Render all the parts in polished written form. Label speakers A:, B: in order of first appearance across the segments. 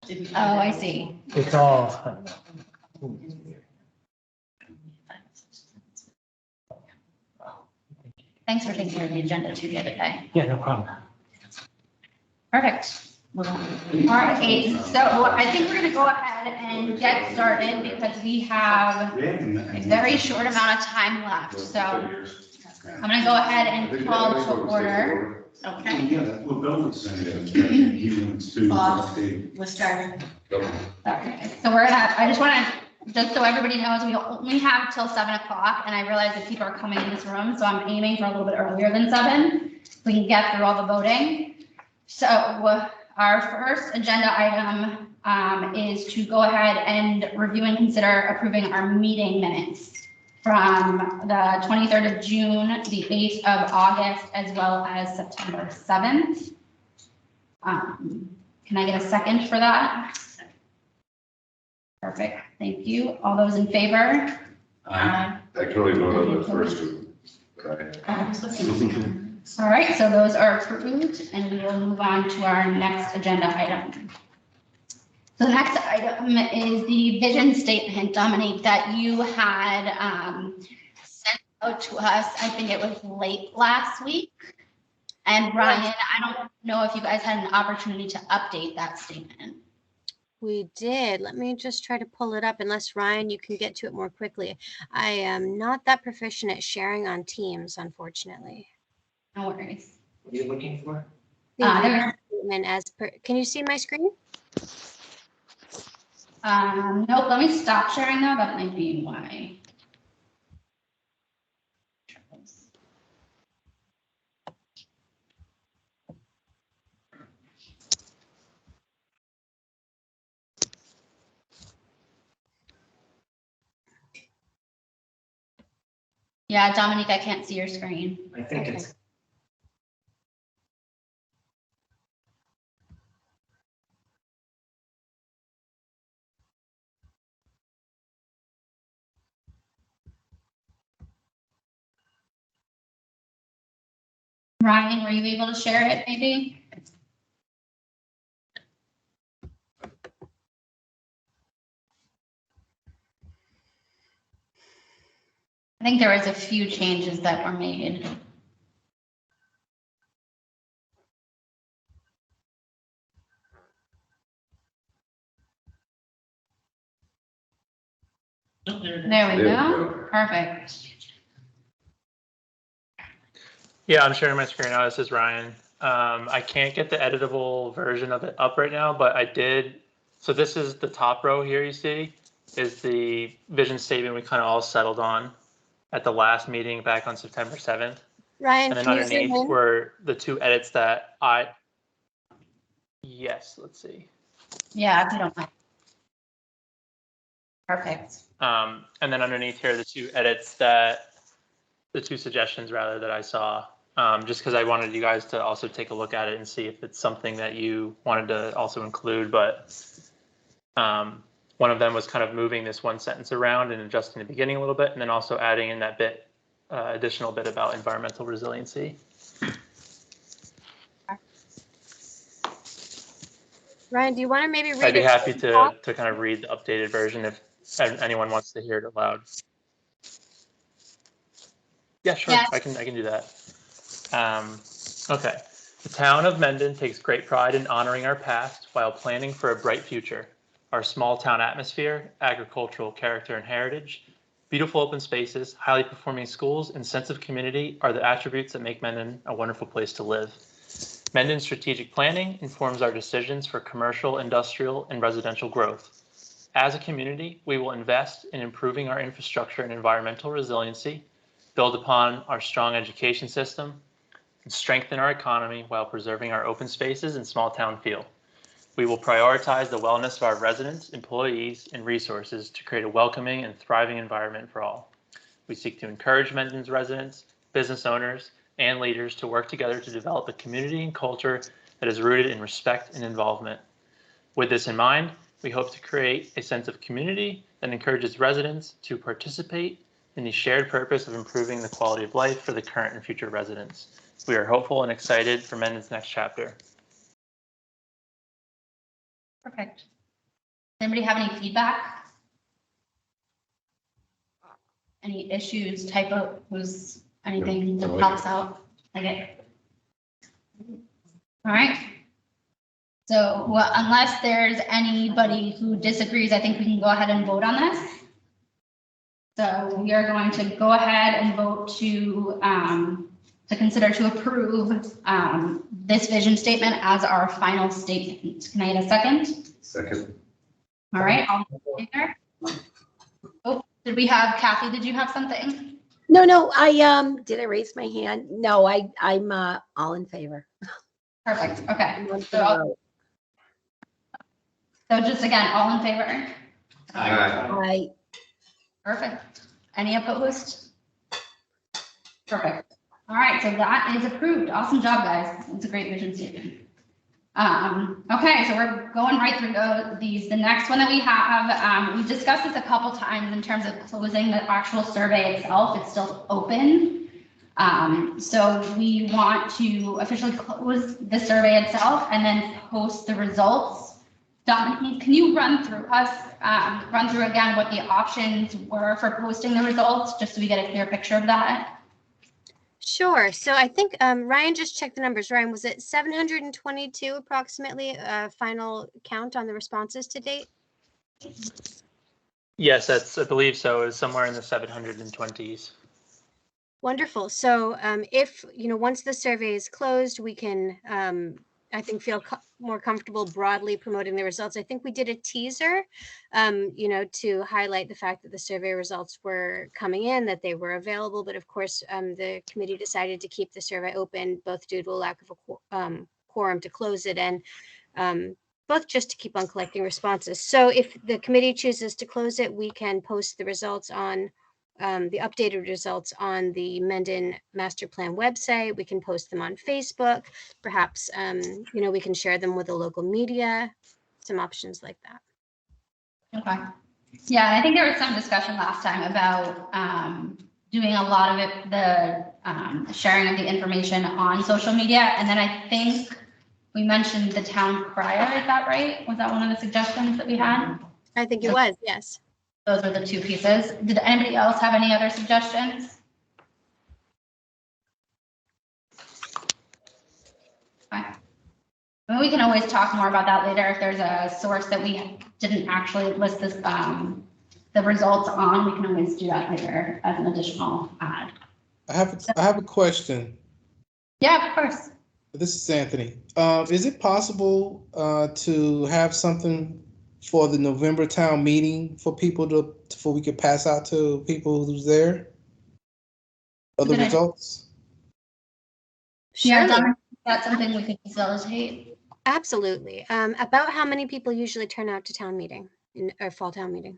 A: Oh, I see.
B: It's all.
A: Thanks for taking care of the agenda too the other day.
B: Yeah, no problem.
A: Perfect. All right, so I think we're gonna go ahead and get started because we have a very short amount of time left. So I'm gonna go ahead and call to order. Okay.
C: Yeah, well, Bill was saying that he wants to.
A: We're starting. Okay, so I just wanna, just so everybody knows, we only have till 7 o'clock, and I realize that people are coming in this room, so I'm aiming for a little bit earlier than 7. So we can get through all the voting. So our first agenda item is to go ahead and review and consider approving our meeting minutes from the 23rd of June, the 8th of August, as well as September 7th. Can I get a second for that? Perfect, thank you. All those in favor?
C: I can only vote on the first one.
A: All right, so those are approved, and we will move on to our next agenda item. So the next item is the vision statement, Dominique, that you had sent out to us. I think it was late last week. And Ryan, I don't know if you guys had an opportunity to update that statement.
D: We did. Let me just try to pull it up, unless Ryan, you can get to it more quickly. I am not that proficient at sharing on Teams, unfortunately.
A: No worries.
B: What are you looking for?
D: The vision statement as per, can you see my screen?
A: Nope, let me stop sharing though. That might be why. Yeah, Dominique, I can't see your screen.
B: I think
D: Okay.
B: it's.
A: Ryan, were you able to share it maybe? I think there was a few changes that were made. There we go. Perfect.
E: Yeah, I'm sharing my screen now. This is Ryan. I can't get the editable version of it up right now, but I did. So this is the top row here you see is the vision statement we kind of all settled on at the last meeting back on September 7th.
D: Ryan,
E: And then
D: can you zoom
E: underneath
D: in?
E: were the 2 edits that yes, let's see.
A: Yeah, if you don't mind. Perfect.
E: And then underneath here, the 2 edits that, the 2 suggestions rather that I saw, just because I wanted you guys to also take a look at it and see if it's something that you wanted to also include. But one of them was kind of moving this one sentence around and adjusting the beginning a little bit, and then also adding in that bit, additional bit about environmental resiliency.
D: Ryan, do you want to maybe read
E: I'd be
D: it?
E: happy to kind of read the updated version if anyone wants to hear it aloud. Yeah, sure.
A: Yes.
E: I can do that. Okay. The town of Mendon takes great pride in honoring our past while planning for a bright future. Our small town atmosphere, agricultural character and heritage, beautiful open spaces, highly performing schools, and sense of community are the attributes that make Mendon a wonderful place to live. Mendon's strategic planning informs our decisions for commercial, industrial, and residential growth. As a community, we will invest in improving our infrastructure and environmental resiliency, build upon our strong education system, and strengthen our economy while preserving our open spaces and small town feel. We will prioritize the wellness of our residents, employees, and resources to create a welcoming and thriving environment for all. We seek to encourage Mendon's residents, business owners, and leaders to work together to develop a community and culture that is rooted in respect and involvement. With this in mind, we hope to create a sense of community that encourages residents to participate in the shared purpose of improving the quality of life for the current and future residents. We are hopeful and excited for Mendon's next chapter.
A: Perfect. Does anybody have any feedback? Any issues, typos, anything that pops out? Okay. All right. So, well, unless there's anybody who disagrees, I think we can go ahead and vote on this. So we are going to go ahead and vote to consider to approve this vision statement as our final statement. Can I get a second?
C: Second.
A: All right. All in favor? Oh, did we have Kathy? Did you have something?
F: No, did I raise my hand? No, I'm all in favor.
A: Perfect. Okay.
F: I'm on for the vote.
A: So just again, all in favor?
F: Aye.
A: Perfect. Any opposed? Perfect. All right, so that is approved. Awesome job, guys. It's a great vision statement. Okay, so we're going right through these. The next one that we have, we discussed this a couple times in terms of closing the actual survey itself. It's still open. So we want to officially close the survey itself and then post the results. Dominique, can you run through again what the options were for posting the results, just so we get a clear picture of that?
D: Sure. So I think Ryan just checked the numbers. Ryan, was it 722 approximately final count on the responses to date?
E: Yes, I believe so. It was somewhere in the 720s.
D: Wonderful. So if, once the survey is closed, we can, I think, feel more comfortable broadly promoting the results. I think we did a teaser, to highlight the fact that the survey results were coming in, that they were available. But of course, the committee decided to keep the survey open, both due to a lack of a quorum to close it and both just to keep on collecting responses. So if the committee chooses to close it, we can post the results on the updated results on the Mendon Master Plan website. We can post them on Facebook. Perhaps, we can share them with the local media, some options like that.
A: Okay. Yeah, and I think there was some discussion last time about doing a lot of it, the sharing of the information on social media. And then I think we mentioned the town crier, is that right? Was that one of the suggestions that we had?
D: I think it was, yes.
A: Those were the two pieces. Did anybody else have any other suggestions? Okay. Well, we can always talk more about that later. If there's a source that we didn't actually list this, the results on, we can always do that later as an additional add.
G: I have a question.
A: Yeah, of course.
G: This is Anthony. Is it possible to have something for the November town meeting for people for we could pass out to people who's there? Of the results?
A: Yeah,
D: Surely.
A: that's something we could facilitate.
D: Absolutely. About how many people usually turn out to town meeting or fall town meeting?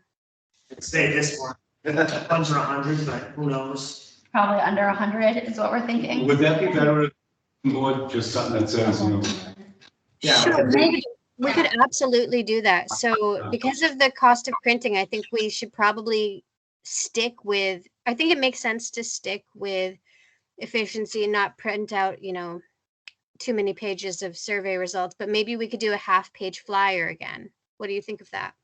B: I'd say this one, under 100, but who knows?
A: Probably under 100 is what we're thinking.
C: Would that be better? More just something that says,
B: Yeah.
D: Sure, maybe. We could absolutely do that. So because of the cost of printing, I think we should probably I think it makes sense to stick with efficiency and not print out, too many pages of survey results, but maybe we could do a half-page flyer again. What do you think of that?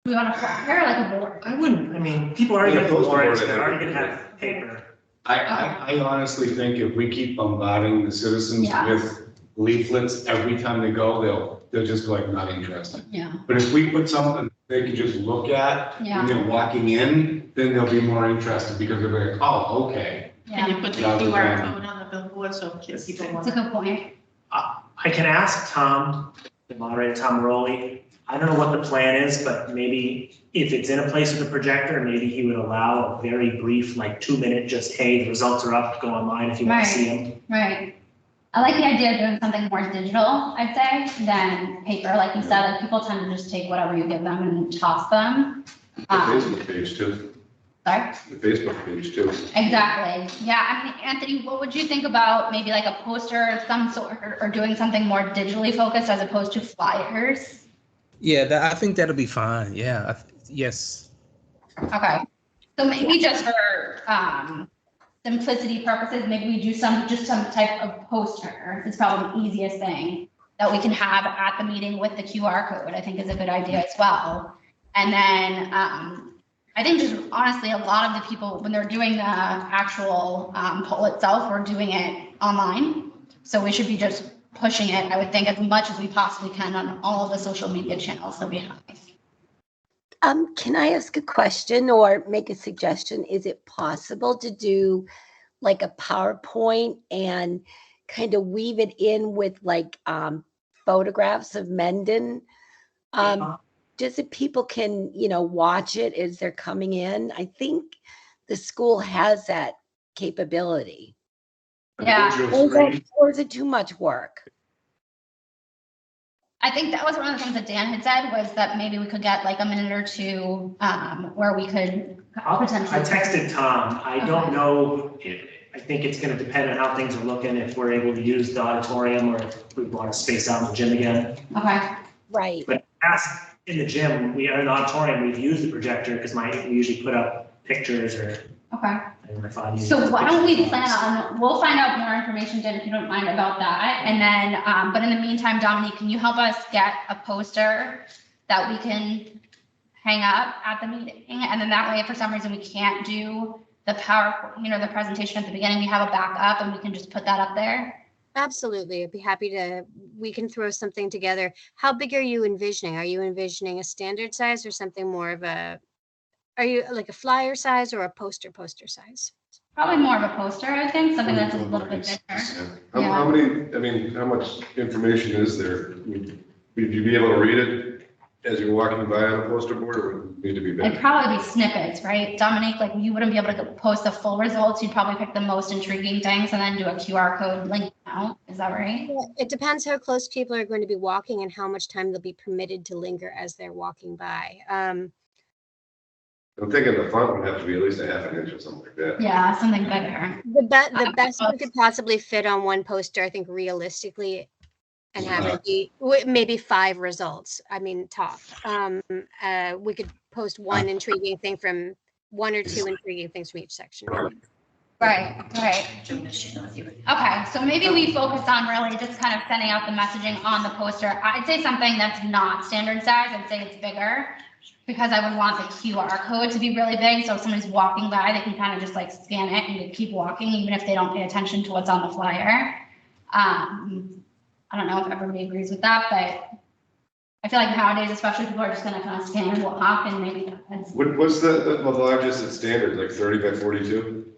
A: We want to flyer like a board.
B: I wouldn't, people already
C: Yeah,
B: get
C: post
B: warrants,
C: board,
B: they're
C: I
B: already
C: think.
B: gonna have paper.
C: I honestly think if we keep bombarding the citizens
A: Yeah.
C: with leaflets every time they go, they'll just go like not interested.
A: Yeah.
C: But if we put something they can just look at when
A: Yeah.
C: they're walking in, then they'll be more interested because they'll be like, oh, okay.
H: Can you put the
C: Rather
H: QR
C: than-
H: code on the billboard so kids people
A: That's a
H: want?
A: good point.
B: I can ask Tom, the moderator, Tom Rowley. I don't know what the plan is, but maybe if it's in a place with a projector, maybe he would allow a very brief, 2-minute, just, hey, the results are up, go online if you want to see them.
A: Right. I like the idea of doing something more digital, I'd say, than paper. Like you said, like people tend to just take whatever you give them and toss them.
C: The Facebook page too.
A: Sorry?
C: The Facebook page too.
A: Exactly. Yeah. Anthony, what would you think about maybe like a poster of some sort or doing something more digitally focused as opposed to flyers?
G: Yeah, I think that'll be fine. Yeah, yes.
A: Okay. So maybe just for simplicity purposes, maybe we do some type of poster. It's probably the easiest thing. that we can have at the meeting with the QR code, I think is a good idea as well. And then, I think just honestly, a lot of the people, when they're doing the actual poll itself, we're doing it online. So we should be just pushing it, I would think, as much as we possibly can on all of the social media channels that we have.
F: Can I ask a question or make a suggestion? Is it possible to do like a PowerPoint and kind of weave it in with like photographs of Mendon? Just that people can, watch it as they're coming in. I think the school has that capability.
A: Yeah.
F: Or is it too much work?
A: I think that was one of the things that Dan had said, was that maybe we could get like a minute or two where we could potentially.
B: I texted Tom. I don't know. I think it's going to depend on how things are looking, if we're able to use the auditorium or if we want to space out in the gym again.
A: Okay.
F: Right.
B: But in the gym, we are in the auditorium, we've used the projector because we usually put up pictures or.
A: Okay.
B: If
A: So why don't we plan on, we'll find out more information, Jen, if you don't mind, about that. And then, but in the meantime, Dominique, can you help us get a poster that we can hang up at the meeting? And then that way, if for some reason we can't do the the presentation at the beginning, we have a backup and we can just put that up there.
D: Absolutely. I'd be happy to, we can throw something together. How big are you envisioning? Are you envisioning a standard size or something more of are you like a flyer size or a poster size?
A: Probably more of a poster, I think, something that's a little bit bigger.
C: How many, how much information is there? Would you be able to read it as you're walking by on a poster board, or would it need to be big?
A: It'd probably be snippets, right? Dominique, like you wouldn't be able to post the full results. You'd probably pick the most intriguing things and then do a QR code link out. Is that right?
D: Yeah, it depends how close people are going to be walking and how much time they'll be permitted to linger as they're walking by.
C: I'm thinking the font would have to be at least a half an inch or something like that.
A: Yeah, something bigger.
D: The best we could possibly fit on one poster, I think realistically, and have it be maybe 5 results. I mean, top. We could post one intriguing thing from 1 or 2 intriguing things from each section.
A: Right. Okay, so maybe we focus on really just kind of sending out the messaging on the poster. I'd say something that's not standard size. I'd say it's bigger, because I would want the QR code to be really big. So if somebody's walking by, they can kind of just like scan it and keep walking, even if they don't pay attention to what's on the flyer. I don't know if everybody agrees with that, but I feel like nowadays, especially, people are just going to kind of scan and walk, and maybe that's.
C: What's the largest at standard, like 30 by 42?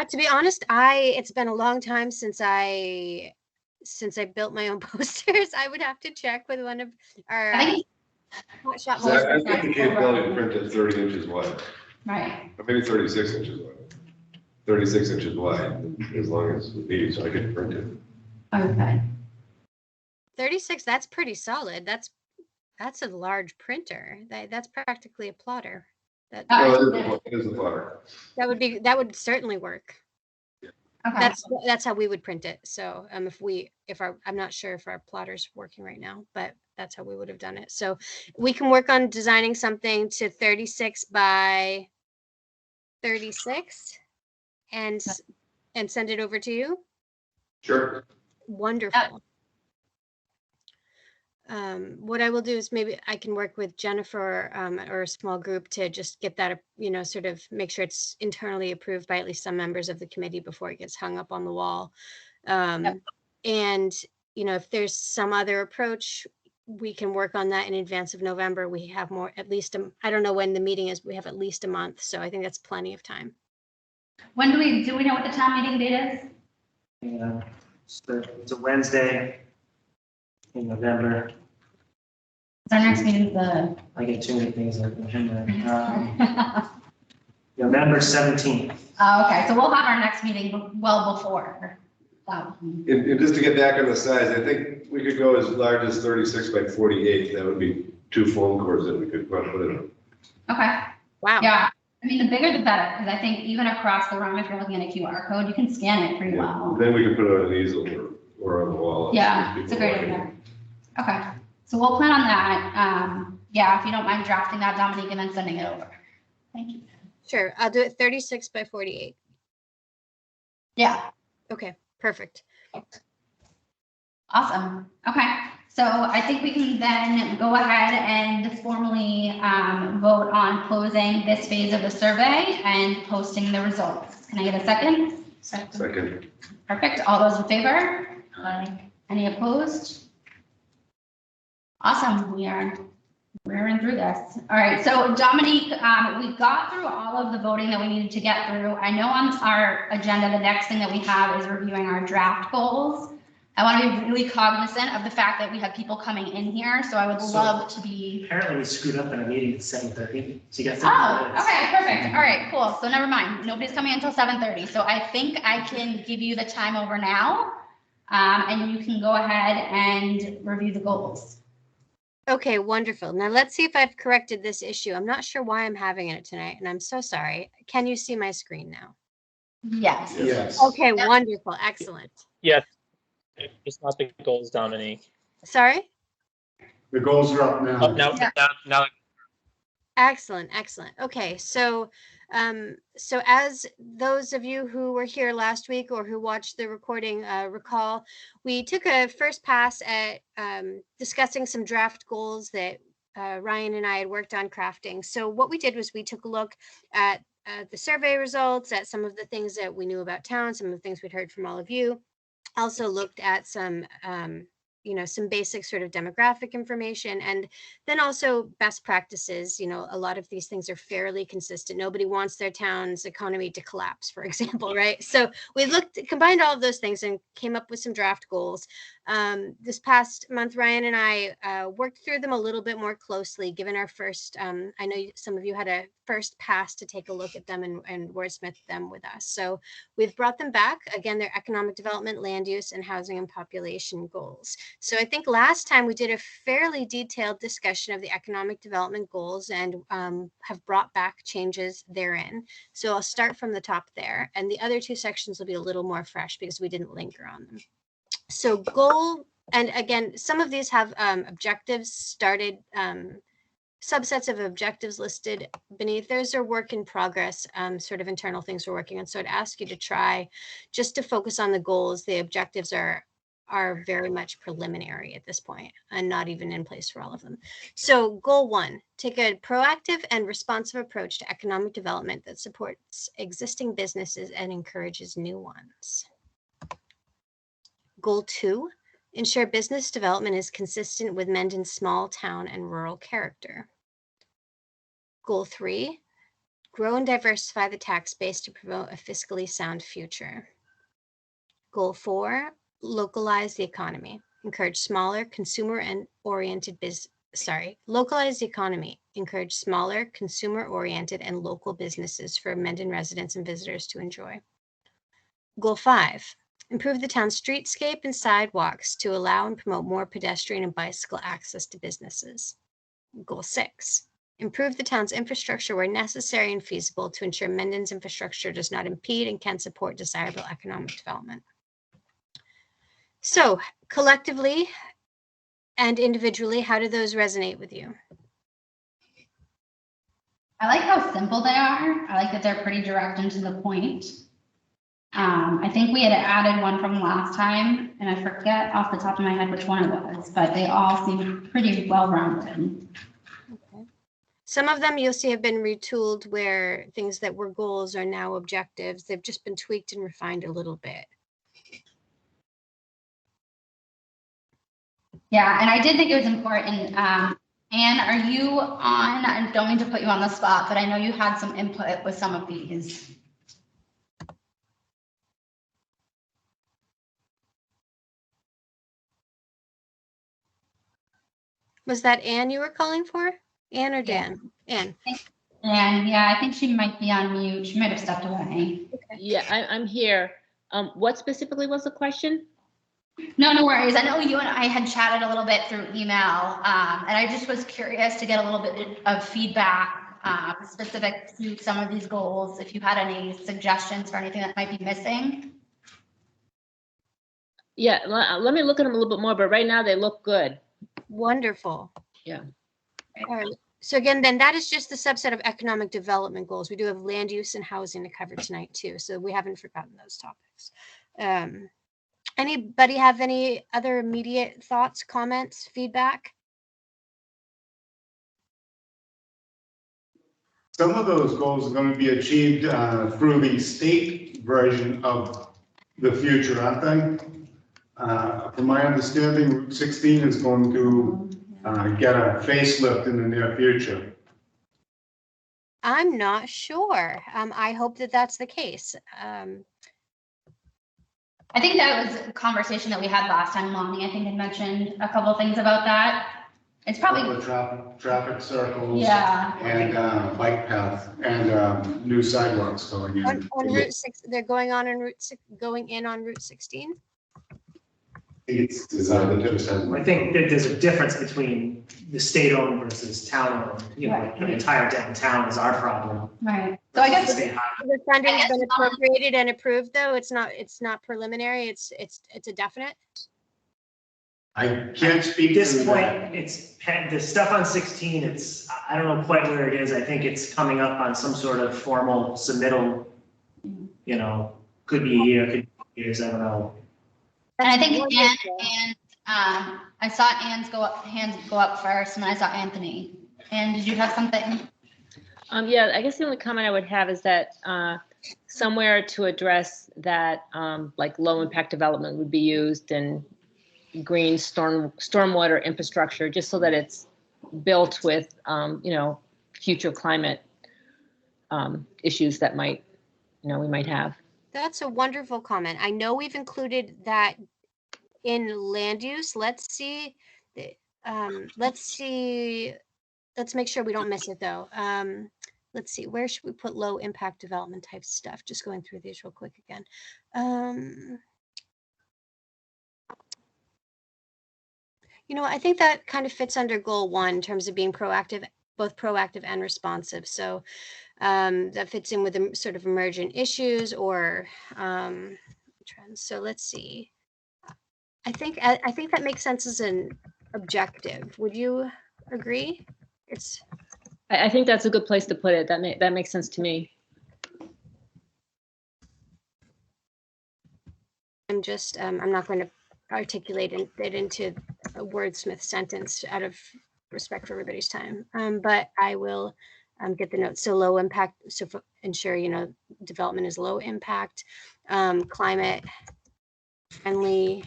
D: To be honest, it's been a long time since I built my own posters. I would have to check with one of our hotshot
C: I think the capability to print at 30 inches wide.
A: Right.
C: Or maybe 36 inches wide. 36 inches wide, as long as it needs, so I can print it.
A: Okay.
D: 36, that's pretty solid. That's a large printer. That's practically a plotter.
C: It is a plotter.
D: That would certainly work.
A: Okay.
D: That's how we would print it. So I'm not sure if our plotter's working right now, but that's how we would have done it. So we can work on designing something to 36 by 36 and send it over to you.
C: Sure.
D: Wonderful. What I will do is maybe I can work with Jennifer or a small group to just get that, sort of make sure it's internally approved by at least some members of the committee before it gets hung up on the wall. And, if there's some other approach, we can work on that in advance of November. We have at least, I don't know when the meeting is, we have at least a month. So I think that's plenty of time.
A: When do we know what the town meeting date is?
B: Yeah, it's a Wednesday in November.
A: Our next meeting is
B: I get too many things on the agenda. November 17th.
A: Oh, okay, so we'll have our next meeting well before that.
C: And just to get back on the size, I think we could go as large as 36 by 48. That would be 2 phone cords that we could put in.
A: Okay.
D: Wow.
A: Yeah, I mean, the bigger the better, because I think even across the room, if you're looking at a QR code, you can scan it pretty well.
C: Then we could put it on an easel or on the wall.
A: Yeah, it's a great idea. Okay, so we'll plan on that. Yeah, if you don't mind drafting that, Dominique, and then sending it over. Thank you.
D: Sure, I'll do it 36 by 48.
A: Yeah.
D: Okay, perfect.
A: Awesome. Okay. So I think we can then go ahead and formally vote on closing this phase of the survey and posting the results. Can I get a second?
C: Second.
A: Perfect. All those in favor? Any opposed? Awesome. We're in through this. All right. So Dominique, we got through all of the voting that we needed to get through. I know on our agenda, the next thing that we have is reviewing our draft goals. I want to be really cognizant of the fact that we have people coming in here, so I would love to be.
B: Apparently we screwed up in a meeting at 7:30, so you got 30
A: Oh,
B: minutes.
A: okay, perfect. All right, cool. So never mind. Nobody's coming until 7:30. So I think I can give you the time over now. And you can go ahead and review the goals.
D: Okay, wonderful. Now let's see if I've corrected this issue. I'm not sure why I'm having it tonight, and I'm so sorry. Can you see my screen now?
A: Yes.
C: Yes.
D: Okay, wonderful, excellent.
E: Yes, just not the goals, Dominique.
D: Sorry?
C: The goals are up now.
E: Oh, now,
D: Excellent, excellent. Okay, so so as those of you who were here last week or who watched the recording recall, we took a first pass at discussing some draft goals that Ryan and I had worked on crafting. So what we did was we took a look at the survey results, at some of the things that we knew about town, some of the things we'd heard from all of you. Also looked at some some basic sort of demographic information, and then also best practices. A lot of these things are fairly consistent. Nobody wants their town's economy to collapse, for example, right? So we combined all of those things and came up with some draft goals. This past month, Ryan and I worked through them a little bit more closely, given our first, I know some of you had a first pass to take a look at them and wordsmith them with us. So we've brought them back. Again, they're economic development, land use, and housing and population goals. So I think last time we did a fairly detailed discussion of the economic development goals and have brought back changes therein. So I'll start from the top there. And the other two sections will be a little more fresh because we didn't linger on them. So goal, and again, some of these have objectives started, subsets of objectives listed beneath. Those are work in progress, sort of internal things we're working on. So I'd ask you to try just to focus on the goals. The objectives are very much preliminary at this point and not even in place for all of them. So goal 1, take a proactive and responsive approach to economic development that supports existing businesses and encourages new ones. Goal 2, ensure business development is consistent with Mendon's small town and rural character. Goal 3, grow and diversify the tax base to promote a fiscally sound future. Goal 4, localize the economy. Encourage smaller consumer-oriented localize the economy. Encourage smaller consumer-oriented and local businesses for Mendon residents and visitors to enjoy. Goal 5, improve the town's streetscape and sidewalks to allow and promote more pedestrian and bicycle access to businesses. Goal 6, improve the town's infrastructure where necessary and feasible to ensure Mendon's infrastructure does not impede and can support desirable economic development. So collectively and individually, how do those resonate with you?
A: I like how simple they are. I like that they're pretty direct and to the point. I think we had added one from last time, and I forget off the top of my head which one it was, but they all seem pretty well-rounded.
D: Okay. Some of them you'll see have been retooled where things that were goals are now objectives. They've just been tweaked and refined a little bit.
A: Yeah, and I did think it was important. Anne, are you on? I don't mean to put you on the spot, but I know you had some input with some of these.
D: Was that Anne you were calling for? Anne or Dan? Yeah. Anne.
A: And yeah, I think she might be on mute. She might have stepped away.
I: Okay. Yeah, I'm here. What specifically was the question?
A: No worries. I know you and I had chatted a little bit through email, and I just was curious to get a little bit of feedback specific to some of these goals, if you had any suggestions for anything that might be missing.
I: Yeah, let me look at them a little bit more, but right now they look good.
D: Wonderful.
I: Yeah.
D: All right. So again, then that is just the subset of economic development goals. We do have land use and housing to cover tonight too, so we haven't forgotten those topics. Anybody have any other immediate thoughts, comments, feedback?
J: Some of those goals are going to be achieved through the state version of the future, aren't they? From my understanding, Route 16 is going to get a facelift in the near future.
D: I'm not sure. I hope that that's the case.
A: I think that was a conversation that we had last time. Lonnie, I think, had mentioned a couple of things about that. It's probably,
J: The traffic circles.
A: yeah.
J: And bike path and new sidewalks going in.
D: On Route 6, they're going on Route 6, going in on Route 16.
J: It's designed to just have.
B: I think that there's a difference between the state-owned versus town-owned. You know,
A: Right.
B: the entire downtown is our problem.
A: Right. So I guess
B: State highway.
D: The funding's
A: I guess
D: been appropriated and approved, though. It's not preliminary. It's a definite.
J: I can't speak
B: At this
J: to
B: point,
J: that.
B: it's, the stuff on 16, I don't know quite where it is. I think it's coming up on some sort of formal submittal, you know, could be a year, could be years, I don't know.
A: And I think
D: Wonderful.
A: I saw hands go up first, and then I saw Anthony. And did you have something?
I: Yeah, I guess the only comment I would have is that somewhere to address that, like low impact development would be used and green stormwater infrastructure, just so that it's built with, future climate issues that we might have.
D: That's a wonderful comment. I know we've included that in land use. Let's see. Let's make sure we don't miss it, though. Let's see, where should we put low impact development type stuff? Just going through these real quick again. I think that kind of fits under goal 1 in terms of being proactive, both proactive and responsive. So that fits in with the sort of emergent issues or trends. So let's see. I think that makes sense as an objective. Would you agree?
I: I think that's a good place to put it. That makes sense to me.
D: I'm not going to articulate it into a wordsmith sentence out of respect for everybody's time. But I will get the notes. So low impact, so ensure, development is low impact, climate friendly,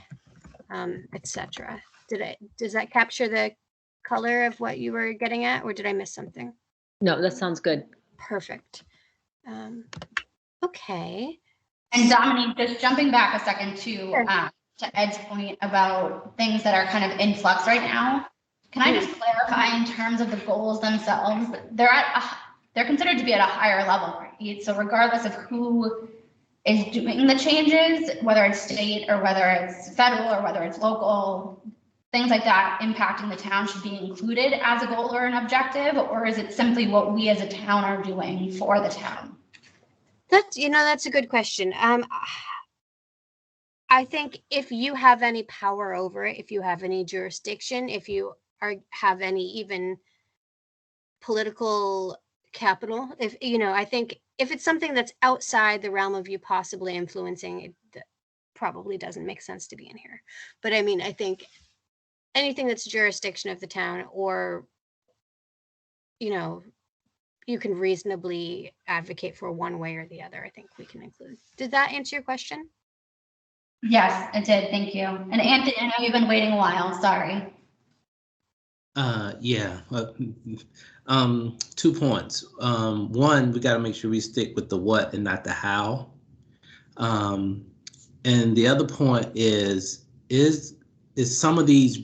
D: etc. Does that capture the color of what you were getting at, or did I miss something?
I: No, that sounds good.
D: Perfect. Okay.
A: And Dominique, just jumping back a second to Ed's point about things that are kind of in flux right now. Can I just clarify in terms of the goals themselves? They're considered to be at a higher level, right? So regardless of who is doing the changes, whether it's state or whether it's federal or whether it's local, things like that impacting the town should be included as a goal or an objective, or is it simply what we as a town are doing for the town?
D: That's a good question. I think if you have any power over it, if you have any jurisdiction, if you have any even political capital, I think if it's something that's outside the realm of you possibly influencing, it probably doesn't make sense to be in here. But I mean, I think anything that's jurisdiction of the town, or you can reasonably advocate for one way or the other, I think we can include. Did that answer your question?
A: Yes, it did. Thank you. And Anthony, I know you've been waiting a while. Sorry.
G: Yeah. 2 points. One, we got to make sure we stick with the what and not the how. And the other point is some of these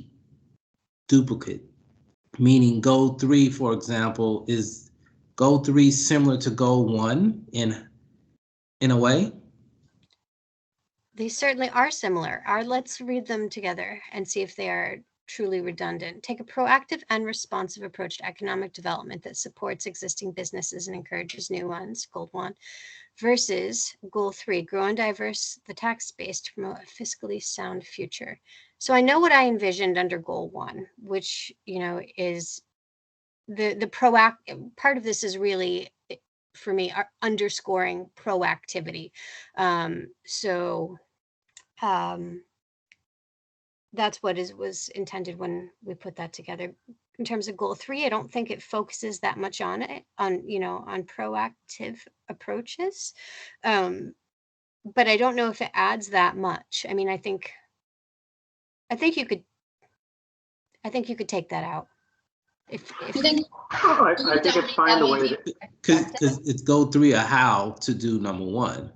G: duplicate, meaning goal 3, for example, is goal 3 similar to goal 1 in a way?
D: They certainly are similar. Let's read them together and see if they are truly redundant. Take a proactive and responsive approach to economic development that supports existing businesses and encourages new ones, goal 1, versus goal 3, grow and diverse the tax base to promote a fiscally sound future. So I know what I envisioned under goal 1, which, is the proactive part of this is really, for me, underscoring proactivity. that's what was intended when we put that together. In terms of goal 3, I don't think it focuses that much on it, on, on proactive approaches. But I don't know if it adds that much. I mean, I think you could take that out. If
A: You think?
K: I think it's fine the way that,
G: Because it's goal 3 a how to do number 1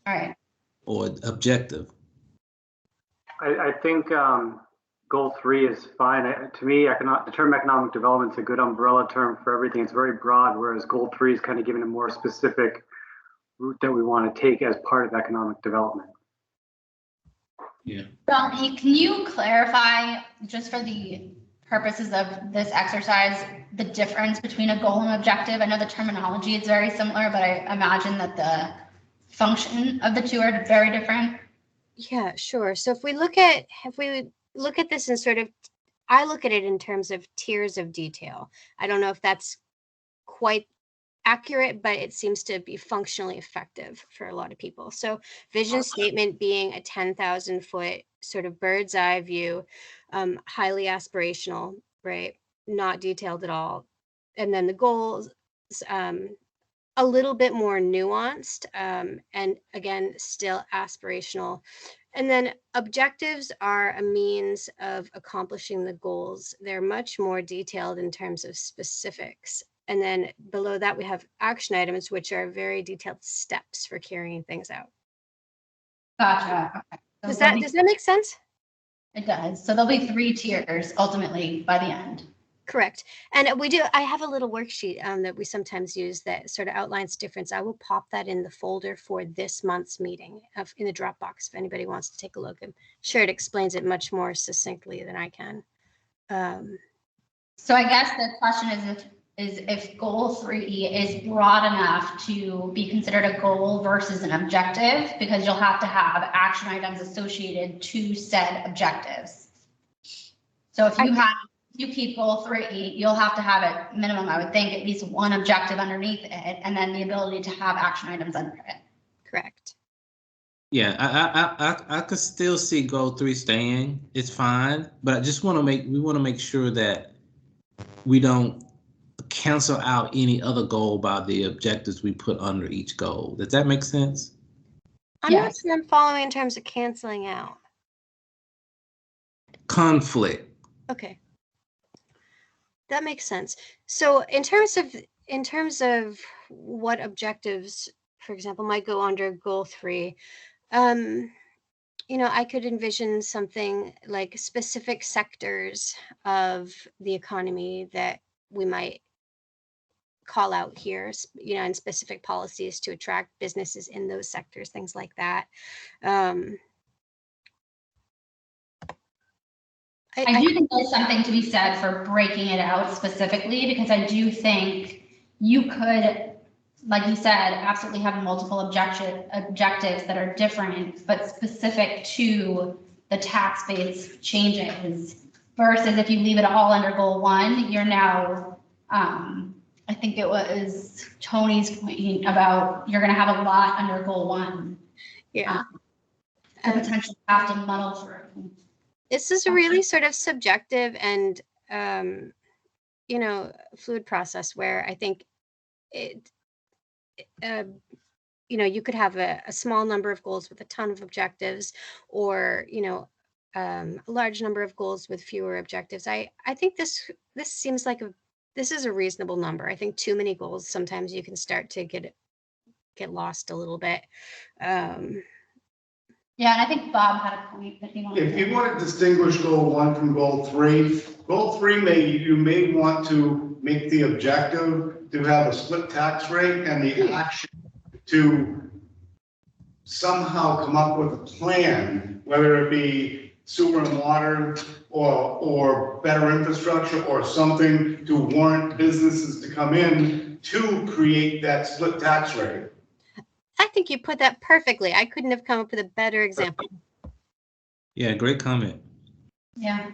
A: All right.
G: or objective.
K: I think goal 3 is fine. To me, the term economic development is a good umbrella term for everything. It's very broad, whereas goal 3 is kind of giving a more specific route that we want to take as part of economic development.
G: Yeah.
A: Melanie, can you clarify, just for the purposes of this exercise, the difference between a goal and objective? I know the terminology is very similar, but I imagine that the function of the two are very different.
D: Yeah, sure. So if we look at this in sort of, I look at it in terms of tiers of detail. I don't know if that's quite accurate, but it seems to be functionally effective for a lot of people. So vision statement being a 10,000 foot sort of bird's eye view, highly aspirational, right? Not detailed at all. And then the goals, a little bit more nuanced, and again, still aspirational. And then objectives are a means of accomplishing the goals. They're much more detailed in terms of specifics. And then below that, we have action items, which are very detailed steps for carrying things out.
A: Gotcha. Okay.
D: Does that make sense?
A: It does. So there'll be 3 tiers ultimately by the end.
D: Correct. And I have a little worksheet that we sometimes use that sort of outlines difference. I will pop that in the folder for this month's meeting in the Dropbox if anybody wants to take a look. I'm sure it explains it much more succinctly than I can.
A: So I guess the question is if goal 3 is broad enough to be considered a goal versus an objective, because you'll have to have action items associated to said objectives. So if you keep goal 3, you'll have to have at minimum, I would think, at least one objective underneath it, and then the ability to have action items under it.
D: Correct.
G: Yeah, I could still see goal 3 staying. It's fine, but I just want to make sure that we don't cancel out any other goal by the objectives we put under each goal. Does that make sense?
D: I'm not sure I'm following in terms of canceling out.
G: Conflict.
D: Okay. That makes sense. So in terms of what objectives, for example, might go under goal 3, I could envision something like specific sectors of the economy that we might call out here, and specific policies to attract businesses in those sectors, things like that.
A: I do think there's something to be said for breaking it out specifically, because I do think you could, like you said, absolutely have multiple objectives that are different, but specific to the tax-based changes, versus if you leave it all under goal 1, you're now, I think it was Tony's point about you're going to have a lot under goal 1.
D: Yeah.
A: The potential have to muddle through.
D: This is a really sort of subjective and, fluid process where I think you could have a small number of goals with a ton of objectives, or, a large number of goals with fewer objectives. I think this seems like this is a reasonable number. I think too many goals, sometimes you can start to get lost a little bit.
A: Yeah, and I think Bob had a point that he wanted.
J: If you want to distinguish goal 1 from goal 3, goal 3 you may want to make the objective to have a split tax rate, and the action to somehow come up with a plan, whether it be sewer and water or better infrastructure or something to warrant businesses to come in to create that split tax rate.
D: I think you put that perfectly. I couldn't have come up with a better example.
G: Yeah, great comment.
A: Yeah.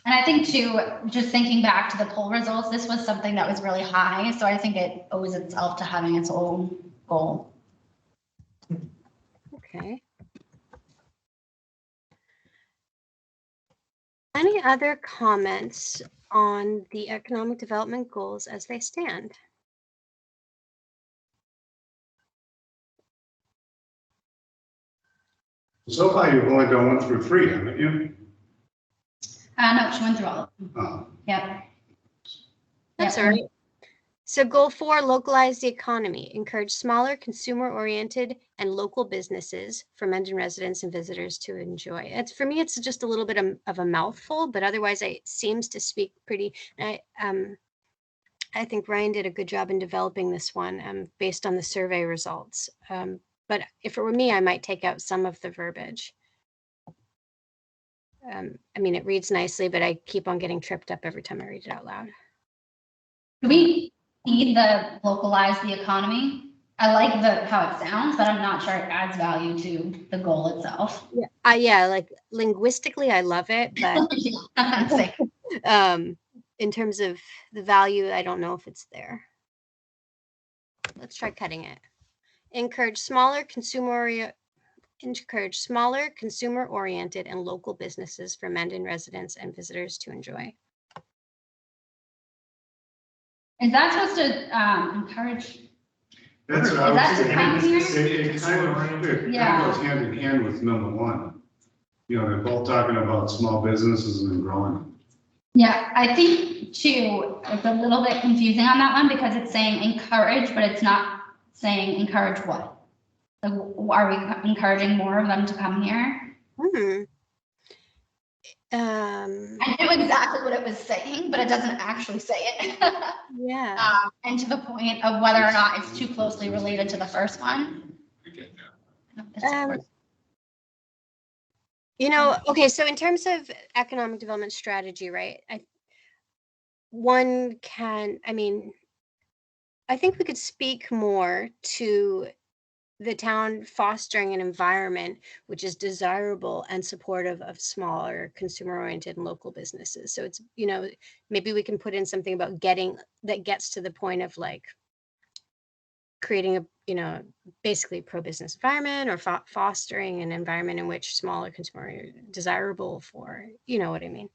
A: And I think too, just thinking back to the poll results, this was something that was really high. So I think it owes itself to having its own goal.
D: Okay. Any other comments on the economic development goals as they stand?
J: So far, you've only done 1 through 3, haven't you?
A: No, she went through all of them.
J: Oh.
A: Yep.
D: That's
A: Yep.
D: all right. So goal 4, localize the economy, encourage smaller consumer-oriented and local businesses for Mendon residents and visitors to enjoy. It's, for me, it's just a little bit of a mouthful, but otherwise it seems to speak pretty, I think Ryan did a good job in developing this one based on the survey results. But if it were me, I might take out some of the verbiage. I mean, it reads nicely, but I keep on getting tripped up every time I read it out loud.
A: Do we need the localize the economy? I like how it sounds, but I'm not sure it adds value to the goal itself.
D: Yeah, yeah, like linguistically, I love it, but in terms of the value, I don't know if it's there. Let's try cutting it. Encourage smaller consumer-oriented and local businesses for Mendon residents and visitors to enjoy.
A: Is that supposed to encourage?
J: That's what
A: Is
J: I
A: that
J: was
A: to come here?
J: saying. It kind of
A: Yeah.
J: goes hand in hand with number 1. You know, they're both talking about small businesses and growing.
A: Yeah, I think too, it's a little bit confusing on that one because it's saying encourage, but it's not saying encourage what? Like, are we encouraging more of them to come here? I knew exactly what it was saying, but it doesn't actually say it.
D: Yeah.
A: And to the point of whether or not it's too closely related to the first one.
D: You know, okay, so in terms of economic development strategy, right? I think we could speak more to the town fostering an environment which is desirable and supportive of smaller consumer-oriented and local businesses. So it's, you know, maybe we can put in something about gets to the point of like creating a, you know, basically pro-business environment or fostering an environment in which smaller consumer are desirable for, you know what I mean?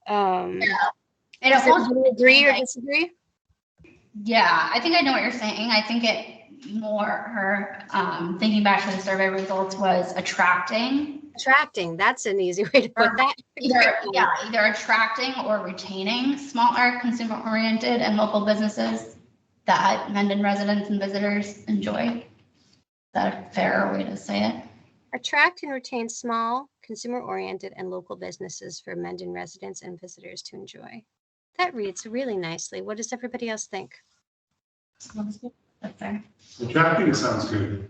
A: And
D: do you agree or disagree?
A: Yeah, I think I know what you're saying. I think her thinking back to the survey results was attracting.
D: That's an easy way to put that.
A: Either attracting or retaining smaller consumer-oriented and local businesses that Mendon residents and visitors enjoy. Is that a fair way to say it?
D: Attract and retain small, consumer-oriented and local businesses for Mendon residents and visitors to enjoy. That reads really nicely. What does everybody else think?
A: That's fair.
J: Attracting sounds good.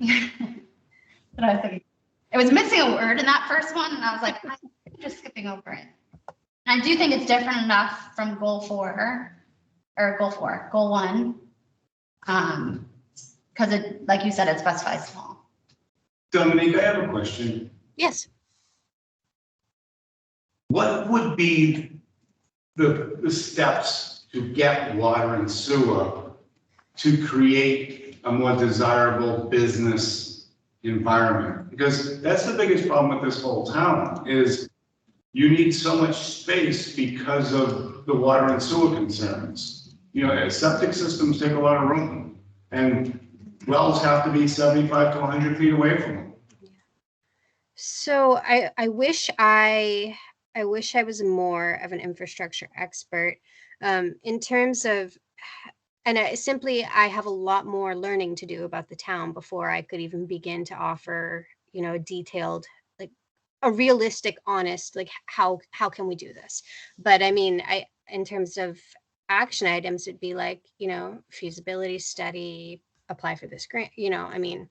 A: But I was thinking, it was missing a word in that first one, and I was like, I'm just skipping over it. And I do think it's different enough from goal 1, because it, like you said, it specifies small.
J: Dominique, I have a question.
D: Yes.
J: What would be the steps to get water and sewer to create a more desirable business environment? Because that's the biggest problem with this whole town is you need so much space because of the water and sewer concerns. You know, septic systems take a lot of room and wells have to be 75 to 100 feet away from them.
D: So I wish I was more of an infrastructure expert in terms of, and I have a lot more learning to do about the town before I could even begin to offer, you know, a detailed, like a realistic, honest, like how can we do this? But I mean, in terms of action items, it'd be like, you know, feasibility study, apply for this grant, you know, I mean,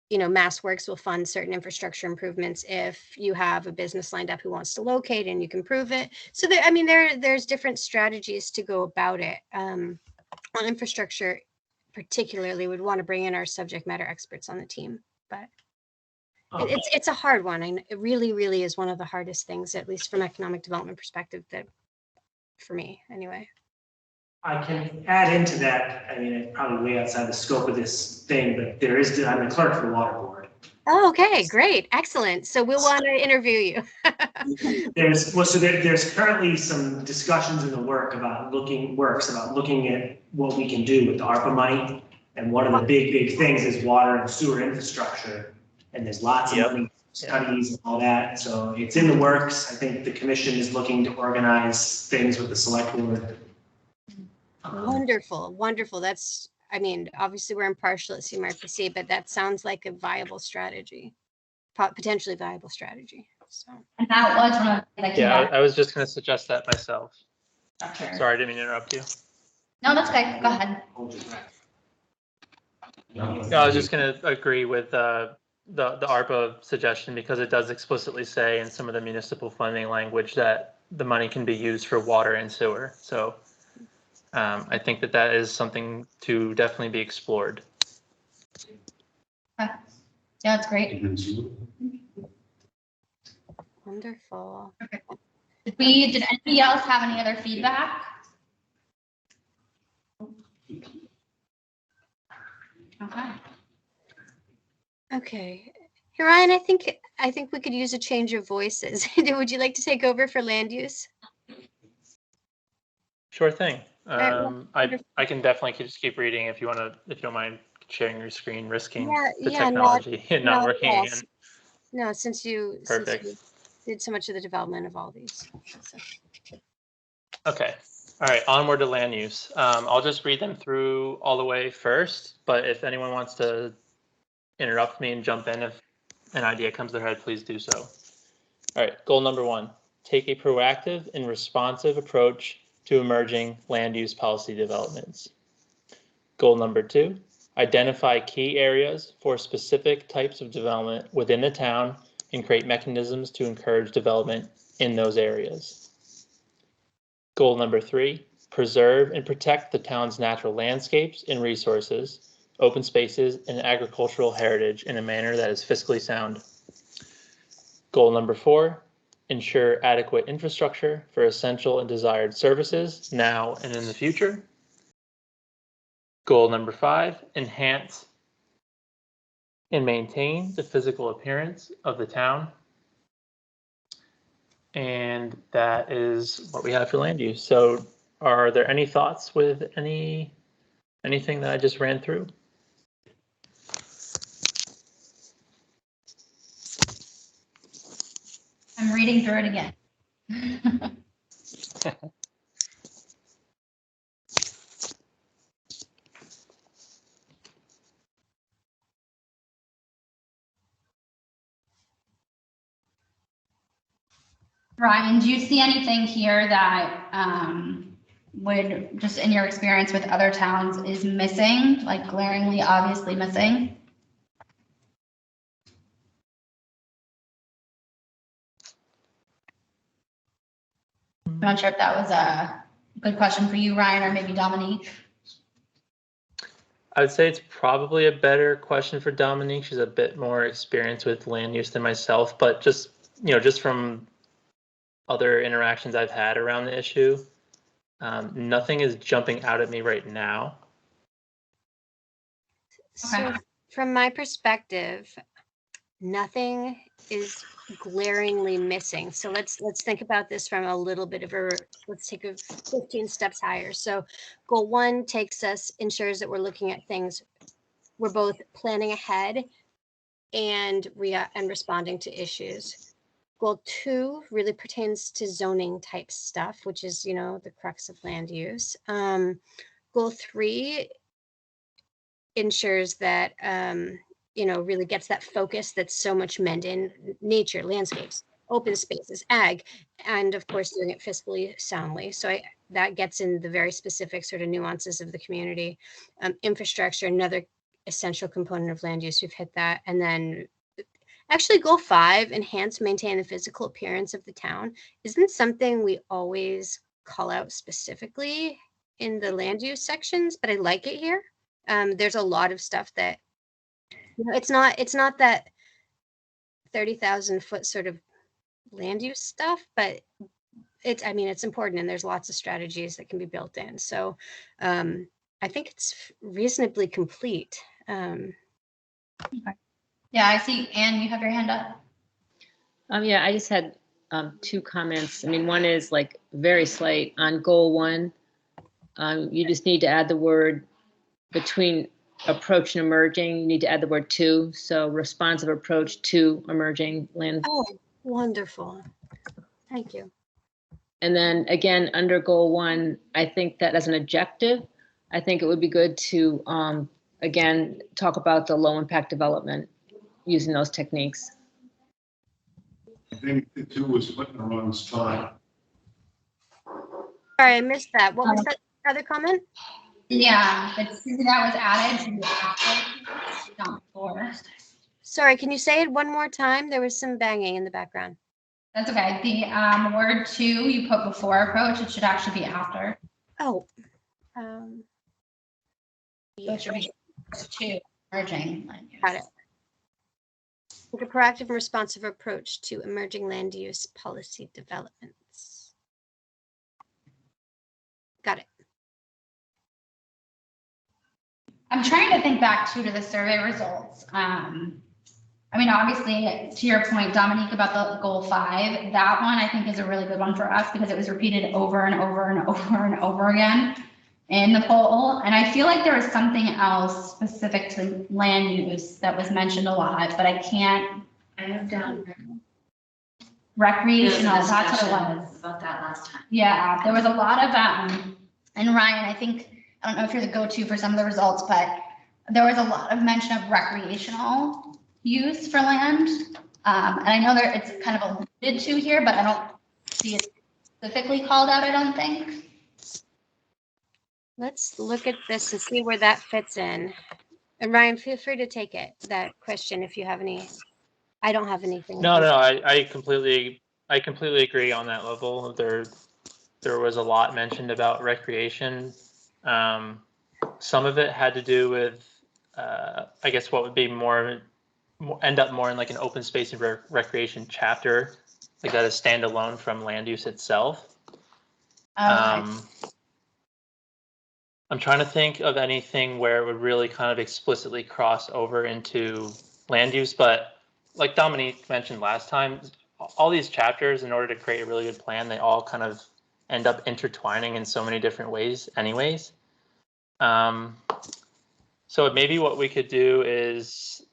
D: you know, Mass Works will fund certain infrastructure improvements if you have a business lined up who wants to locate and you can prove it. So there's different strategies to go about it. On infrastructure, particularly, we'd want to bring in our subject matter experts on the team, but it's a hard one. And it really, really is one of the hardest things, at least from economic development perspective, that for me anyway.
B: I can add into that. I mean, it's probably way outside the scope of this thing, but I'm the clerk for the water board.
D: Oh, okay, great, excellent. So we'll want to interview you.
B: There's currently some discussions in the works about looking at what we can do with the ARPA money. And one of the big things is water and sewer infrastructure. And there's lots of money, studies and all that. So it's in the works. I think the commission is looking to organize things with the select board.
D: Wonderful, wonderful. That's, I mean, obviously we're impartial at CMRPC, but that sounds like a viable strategy, potentially viable strategy. So.
A: And that was one of the things that came
E: Yeah,
A: back.
E: I was just going to suggest that myself.
A: Sure.
E: Sorry, I didn't mean to interrupt you.
A: No, that's okay. Go ahead.
E: No, I was just going to agree with the ARPA suggestion because it does explicitly say in some of the municipal funding language that the money can be used for water and sewer. So I think that is something to definitely be explored.
A: Okay. Yeah, that's great.
D: Wonderful.
A: Did anybody else have any other feedback? Okay.
D: Okay. Hey, Ryan, I think we could use a change of voices. Would you like to take over for land use?
E: Sure thing.
D: Right,
E: I can definitely just keep reading if you don't mind sharing your screen, risking the
D: yeah,
E: technology and not working
D: yes.
E: again.
D: No, since you
E: Perfect.
D: did so much of the development of all these. So.
E: Okay. All right. Onward to land use. I'll just read them through all the way first, but if anyone wants to interrupt me and jump in if an idea comes to their head, please do so. All right. Goal number 1, take a proactive and responsive approach to emerging land use policy developments. Goal number 2, identify key areas for specific types of development within the town and create mechanisms to encourage development in those areas. Goal number 3, preserve and protect the town's natural landscapes and resources, open spaces, and agricultural heritage in a manner that is fiscally sound. Goal number 4, ensure adequate infrastructure for essential and desired services now and in the future. Goal number 5, enhance and maintain the physical appearance of the town. And that is what we have for land use. So are there any thoughts with anything that I just ran through?
A: I'm reading through it again. Ryan, do you see anything here that would, just in your experience with other towns, is missing, like glaringly, obviously missing? I'm not sure if that was a good question for you, Ryan, or maybe Dominique.
E: I would say it's probably a better question for Dominique. She's a bit more experienced with land use than myself, but just from other interactions I've had around the issue, nothing is jumping out at me right now.
D: So from my perspective, nothing is glaringly missing. So let's think about this from a little bit of let's take a 15 steps higher. So goal 1 ensures that we're looking at things, we're both planning ahead and responding to issues. Goal 2 really pertains to zoning type stuff, which is, the crux of land use. Goal 3 ensures that, really gets that focus that's so much meant in nature, landscapes, open spaces, ag, and of course doing it fiscally soundly. So that gets in the very specific sort of nuances of the community. Infrastructure, another essential component of land use, we've hit that. And then actually goal 5, enhance, maintain the physical appearance of the town, isn't something we always call out specifically in the land use sections, but I like it here. There's a lot of stuff that, it's not that 30,000 foot sort of land use stuff, but it's important, and there's lots of strategies that can be built in. So I think it's reasonably complete.
A: Okay. Yeah, I see. Anne, you have your hand up.
I: Yeah, I just had two comments. I mean, one is like very slight on goal 1. You just need to add the word between approach and emerging. You need to add the word to. So responsive approach to emerging land.
D: Oh, wonderful. Thank you.
I: And then again, under goal 1, I think that as an objective, I think it would be good to, again, talk about the low impact development using those techniques.
J: I think the 2 was put in the wrong spot.
D: Sorry, I missed that. What was that other comment?
A: Yeah, but Susie, that was added to the after, not before.
D: Sorry, can you say it one more time? There was some banging in the background.
A: That's okay. The word to you put before approach, it should actually be after.
D: Oh.
A: So it should be to emerging land use.
D: Got it. Take a proactive and responsive approach to emerging land use policy developments. Got it.
A: I'm trying to think back too to the survey results. I mean, obviously, to your point, Dominique, about the goal 5, that one I think is a really good one for us because it was repeated over and over and over and over again in the poll. And I feel like there was something else specific to land use that was mentioned a lot, but I can't.
H: I have down.
A: Recreational, that's what it was.
H: About that last time.
A: Yeah, there was a lot of, and Ryan, I think, I don't know if you're the go-to for some of the results, but there was a lot of mention of recreational use for land. And I know that it's kind of alluded to here, but I don't see it specifically called out, I don't think.
D: Let's look at this and see where that fits in. And Ryan, feel free to take it, that question, if you have any. I don't have anything.
E: No, I completely agree on that level. There was a lot mentioned about recreation. Some of it had to do with, I guess, what would be end up more in like an open space and recreation chapter, like that is standalone from land use itself. I'm trying to think of anything where it would really kind of explicitly cross over into land use, but like Dominique mentioned last time, all these chapters, in order to create a really good plan, they all kind of end up intertwining in so many different ways anyways. So maybe what we could do is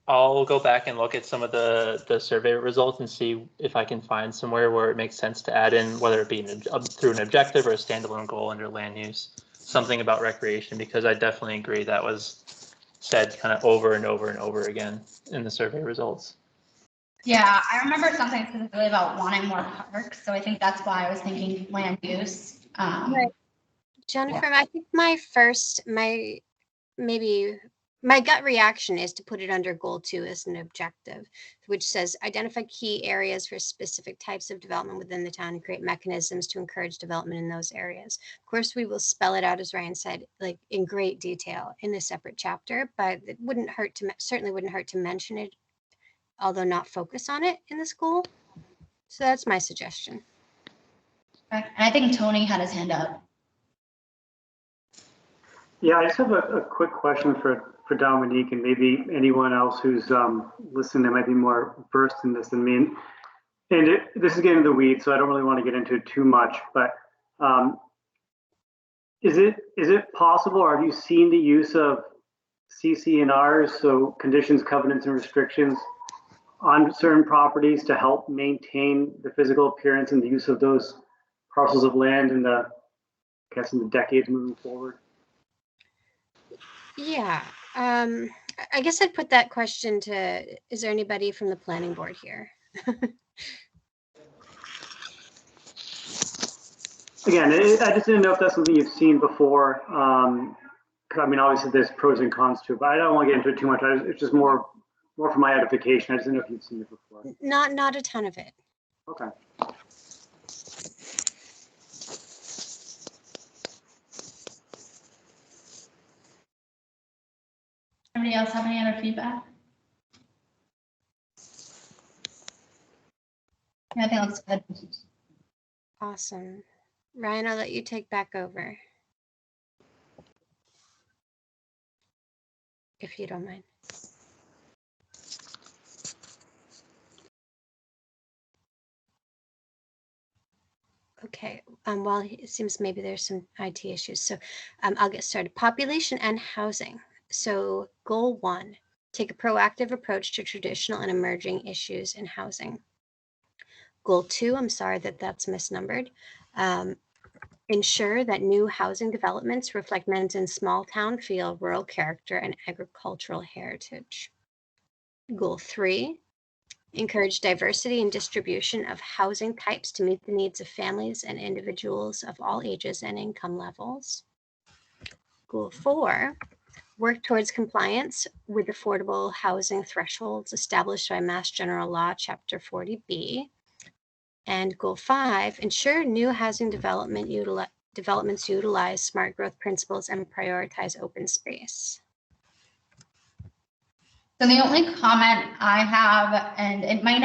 E: I'll go back and look at some of the survey results and see if I can find somewhere where it makes sense to add in, whether it be through an objective or a standalone goal under land use, something about recreation, because I definitely agree that was said kind of over and over and over again in the survey results.
A: Yeah, I remember something specifically about wanting more parks, so I think that's why I was thinking land use.
D: Right. Jennifer, I think my gut reaction is to put it under goal 2 as an objective, which says identify key areas for specific types of development within the town and create mechanisms to encourage development in those areas. Of course, we will spell it out, as Ryan said, like in great detail in a separate chapter, but it certainly wouldn't hurt to mention it, although not focus on it in the school. So that's my suggestion.
A: And I think Tony had his hand up.
K: Yeah, I just have a quick question for Dominique and maybe anyone else who's listening that might be more versed in this than me. And this is getting into the weeds, so I don't really want to get into it too much, but is it possible, or have you seen the use of CC&Rs, so conditions, covenants, and restrictions on certain properties to help maintain the physical appearance and the use of those parcels of land in the decades moving forward?
D: Yeah, I guess I'd put that question to, is there anybody from the planning board here?
K: Again, I just didn't know if that's something you've seen before. I mean, obviously there's pros and cons to it, but I don't want to get into it too much. It's just more for my edification. I just didn't know if you'd seen it before.
D: Not a ton of it.
K: Okay.
A: Anybody else have any other feedback? Yeah, I think that's good.
D: Awesome. Ryan, I'll let you take back over, if you don't mind. Okay, well, it seems maybe there's some IT issues, so I'll get started. Population and housing. So goal 1, take a proactive approach to traditional and emerging issues in housing. Goal 2, I'm sorry that that's misnumbered. Ensure that new housing developments reflect Mendon's small town feel, rural character, and agricultural heritage. Goal 3, encourage diversity and distribution of housing types to meet the needs of families and individuals of all ages and income levels. Goal 4, work towards compliance with affordable housing thresholds established by Mass General Law, Chapter 40B. And Goal 5, ensure new housing developments utilize smart growth principles and prioritize open space.
A: So the only comment I have, and it might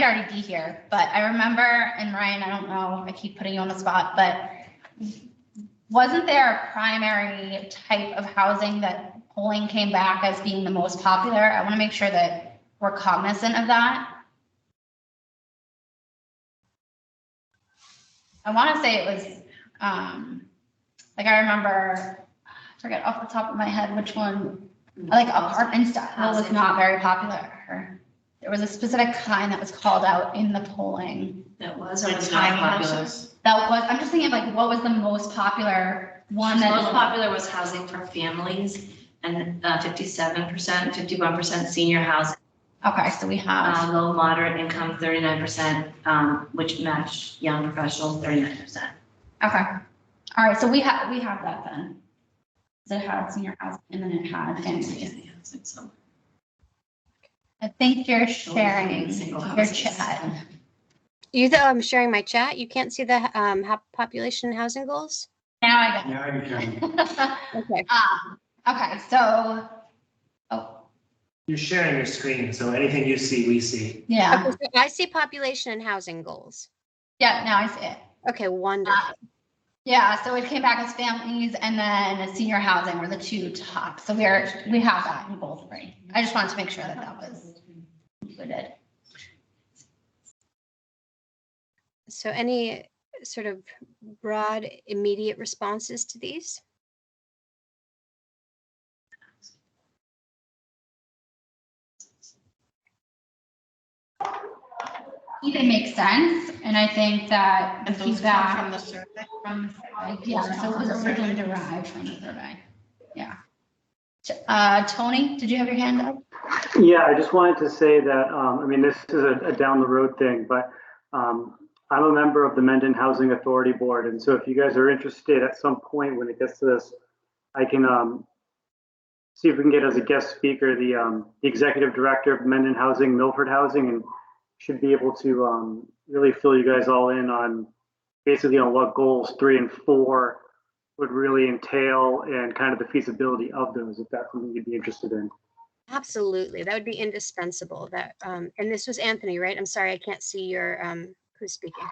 A: already be here, but I remember, and Ryan, I don't know, I keep putting you on the spot, but wasn't there a primary type of housing that polling came back as being the most popular? I want to make sure that we're cognizant of that. I want to say it was, like I remember, I forget off the top of my head which one, like apartment style was not very popular. There was a specific kind that was called out in the polling.
H: That was or was not popular?
A: That was, I'm just thinking of like, what was the most popular one?
L: That most popular was housing for families, and 57%, 51% senior housing.
A: Okay, so we have
L: low moderate income 39%, which matched young professionals 39%.
A: Okay, all right, so we have that then. So it had senior housing and then it had family. I think you're sharing your chat.
D: I'm sharing my chat. You can't see the population and housing goals?
A: Now I got it.
J: Yeah, you can.
D: Okay.
A: Okay, so,
B: You're sharing your screen, so anything you see, we see.
A: yeah,
D: Okay, so I see population and housing goals.
A: yeah, now I see it.
D: Okay, wonderful.
A: Yeah, so it came back as families and then senior housing were the two top. So we have that in both three. I just wanted to make sure that that was included.
D: So any sort of broad, immediate responses to these?
A: They make sense, and I think that the
H: And those
A: feedback
H: come from the survey?
A: yeah, so it was originally derived from the survey. Yeah. Tony, did you have your hand up?
K: Yeah, I just wanted to say that, I mean, this is a down the road thing, but I'm a member of the Mendon Housing Authority Board. And so if you guys are interested at some point when it gets to this, I can see if we can get as a guest speaker, the executive director of Mendon Housing, Milford Housing, and should be able to really fill you guys all in on basically on what goals 3 and 4 would really entail and kind of the feasibility of those, if that's something you'd be interested in.
D: Absolutely, that would be indispensable. That and this was Anthony, right? I'm sorry, I can't see your who's speaking.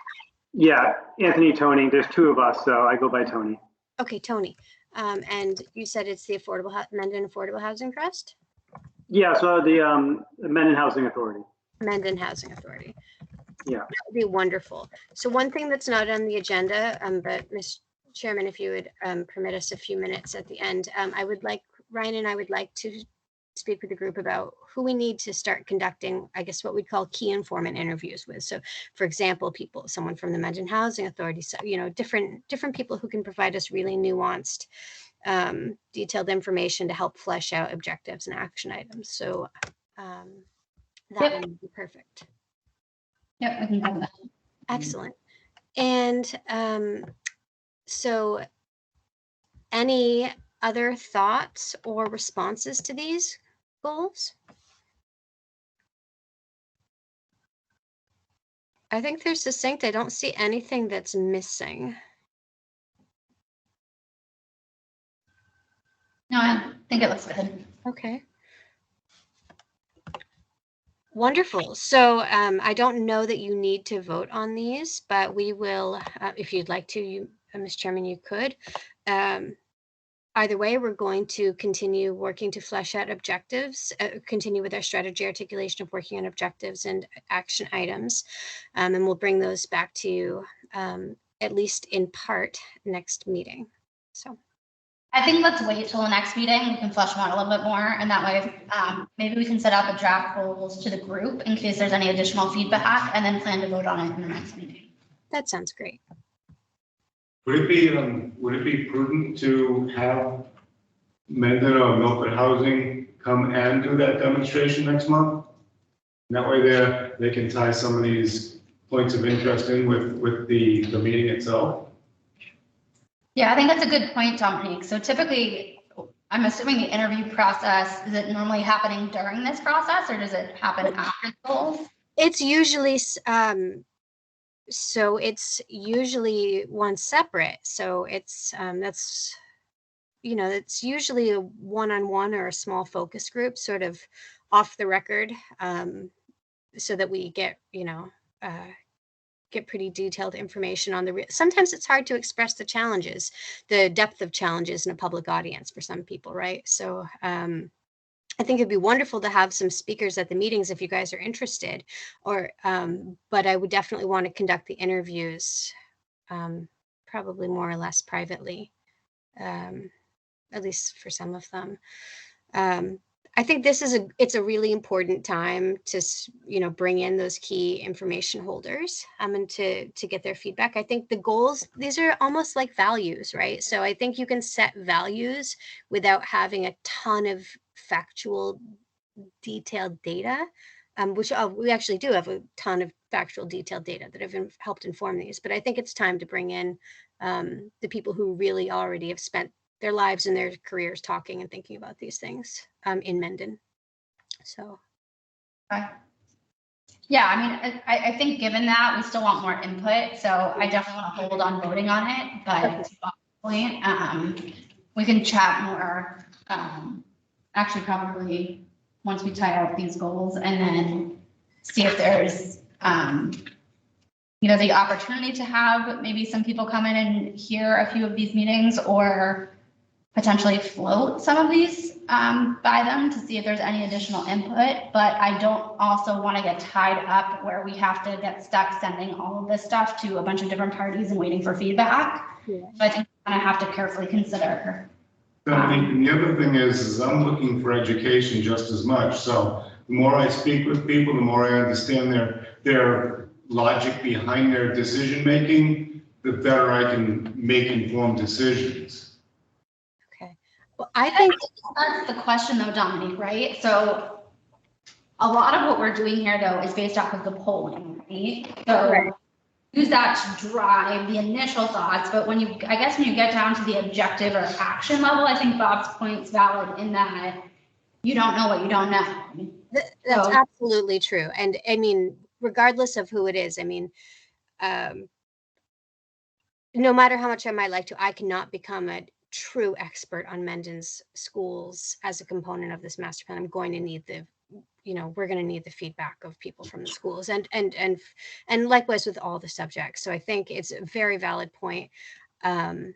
K: Yeah, Anthony, Tony, there's two of us, so I go by Tony.
D: Okay, Tony. And you said it's the Mendon Affordable Housing Trust?
K: Yeah, so the Mendon Housing Authority.
D: Mendon Housing Authority.
K: Yeah.
D: That would be wonderful. So one thing that's not on the agenda, but Ms. Chairman, if you would permit us a few minutes at the end, Ryan and I would like to speak with the group about who we need to start conducting, I guess, what we'd call key informant interviews with. So, for example, someone from the Mendon Housing Authority, so, different people who can provide us really nuanced, detailed information to help flesh out objectives and action items. So that would be perfect.
A: Yep, we can do that.
D: Excellent. And so any other thoughts or responses to these goals? I think they're succinct. I don't see anything that's missing.
A: No, I think it looks good.
D: Okay. Wonderful. So I don't know that you need to vote on these, but we will, if you'd like to, Ms. Chairman, you could. Either way, we're going to continue working to flesh out objectives, continue with our strategy articulation of working on objectives and action items. And we'll bring those back to you at least in part, next meeting. So.
A: I think let's wait till the next meeting. We can flesh them out a little bit more. And that way, maybe we can set up a draft goals to the group in case there's any additional feedback and then plan to vote on it in the next meeting.
D: That sounds great.
J: Would it be prudent to have Mendon or Milford Housing come and do that demonstration next month? And that way they can tie some of these points of interest in with the meeting itself.
A: Yeah, I think that's a good point, Dominique. So typically, I'm assuming the interview process, is it normally happening during this process or does it happen after the goals?
D: It's usually, so it's usually one separate. So it's, that's, it's usually a one-on-one or a small focus group, sort of off the record, so that we get, get pretty detailed information on sometimes it's hard to express the challenges, the depth of challenges in a public audience for some people, right? So I think it'd be wonderful to have some speakers at the meetings if you guys are interested, or but I would definitely want to conduct the interviews probably more or less privately, at least for some of them. I think this is it's a really important time to, bring in those key information holders and to get their feedback. I think the goals, these are almost like values, right? So I think you can set values without having a ton of factual detailed data, which we actually do have a ton of factual detailed data that have helped inform these. But I think it's time to bring in the people who really already have spent their lives and their careers talking and thinking about these things in Mendon. So.
A: Okay. Yeah, I mean, I think given that, we still want more input. So I definitely want to hold on voting on it, but to that point, we can chat more, actually probably once we tie out these goals and then see if there's, the opportunity to have maybe some people come in and hear a few of these meetings or potentially float some of these by them to see if there's any additional input. But I don't also want to get tied up where we have to get stuck sending all of this stuff to a bunch of different parties and waiting for feedback. Yeah. So I think we kind of have to carefully consider.
J: And the other thing is I'm looking for education just as much. So the more I speak with people, the more I understand their logic behind their decision making, the better I can make informed decisions.
A: Well, I think that's the question though, Dominique, right? So a lot of what we're doing here though is based off of the polling, right? So use that to drive the initial thoughts, but when you get down to the objective or action level, I think Bob's point's valid in that you don't know what you don't know.
D: That's absolutely true. And I mean, regardless of who it is, I mean, no matter how much I might like to, I cannot become a true expert on Mendon's schools as a component of this master plan. I'm going to need we're going to need the feedback of people from the schools and likewise with all the subjects. So I think it's a very valid point. I'm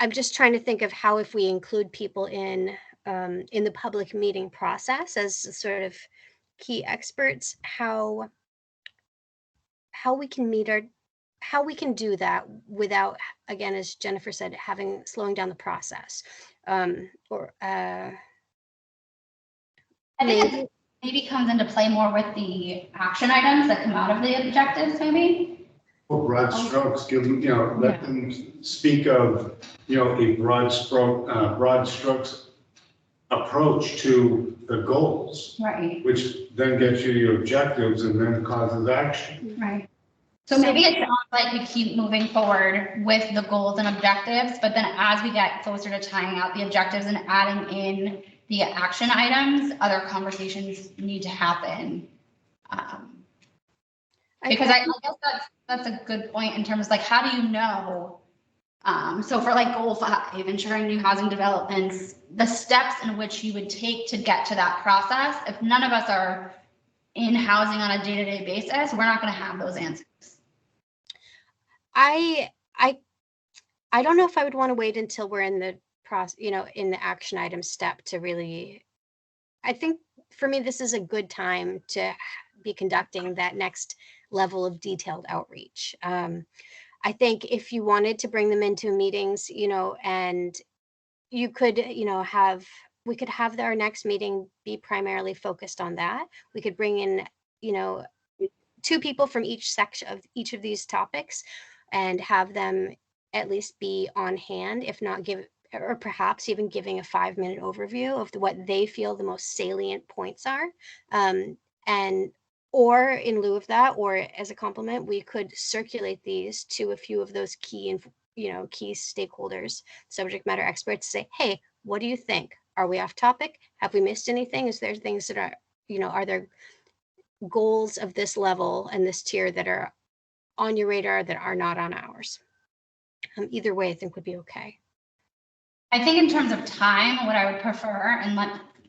D: just trying to think of how, if we include people in the public meeting process as sort of key experts, how we can do that without, again, as Jennifer said, slowing down the process. I
A: think it maybe comes into play more with the action items that come out of the objectives, maybe.
J: Well, broad strokes, give them, let them speak of, a broad strokes approach to the goals.
A: Right.
J: Which then gets you your objectives and then causes action.
A: Right. So maybe it sounds like we keep moving forward with the goals and objectives, but then as we get closer to tying out the objectives and adding in the action items, other conversations need to happen. Because I guess that's a good point in terms of how do you know? So for goal 5, ensuring new housing developments, the steps in which you would take to get to that process, if none of us are in housing on a day-to-day basis, we're not going to have those answers.
D: I don't know if I would want to wait until we're in the process, in the action item step to really. I think for me, this is a good time to be conducting that next level of detailed outreach. I think if you wanted to bring them into meetings, and you could, we could have our next meeting be primarily focused on that. We could bring in, 2 people from each section of each of these topics and have them at least be on hand, if not give, or perhaps even giving a 5-minute overview of what they feel the most salient points are. Or in lieu of that, or as a complement, we could circulate these to a few of those key stakeholders, subject matter experts, say, hey, what do you think? Are we off topic? Have we missed anything? Is there things that are, are there goals of this level and this tier that are on your radar that are not on ours? Either way, I think would be okay.
A: I think in terms of time, what I would prefer, and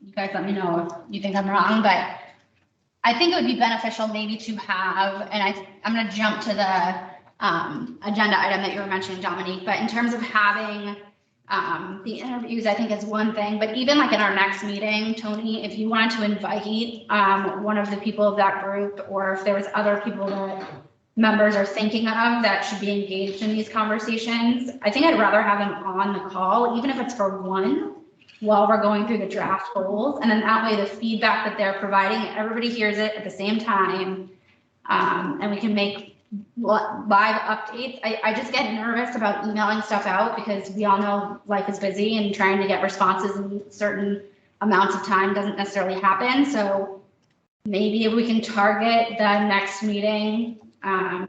A: you guys let me know if you think I'm wrong, but I think it would be beneficial maybe to have, and I'm going to jump to the agenda item that you were mentioning, Dominique, but in terms of having the interviews, I think is one thing, but even like in our next meeting, Tony, if you wanted to invite one of the people of that group, or if there was other people that members are thinking of that should be engaged in these conversations, I think I'd rather have them on the call, even if it's for one, while we're going through the draft goals. And then that way the feedback that they're providing, everybody hears it at the same time. And we can make live updates. I just get nervous about emailing stuff out because we all know life is busy and trying to get responses in certain amounts of time doesn't necessarily happen. So maybe if we can target the next meeting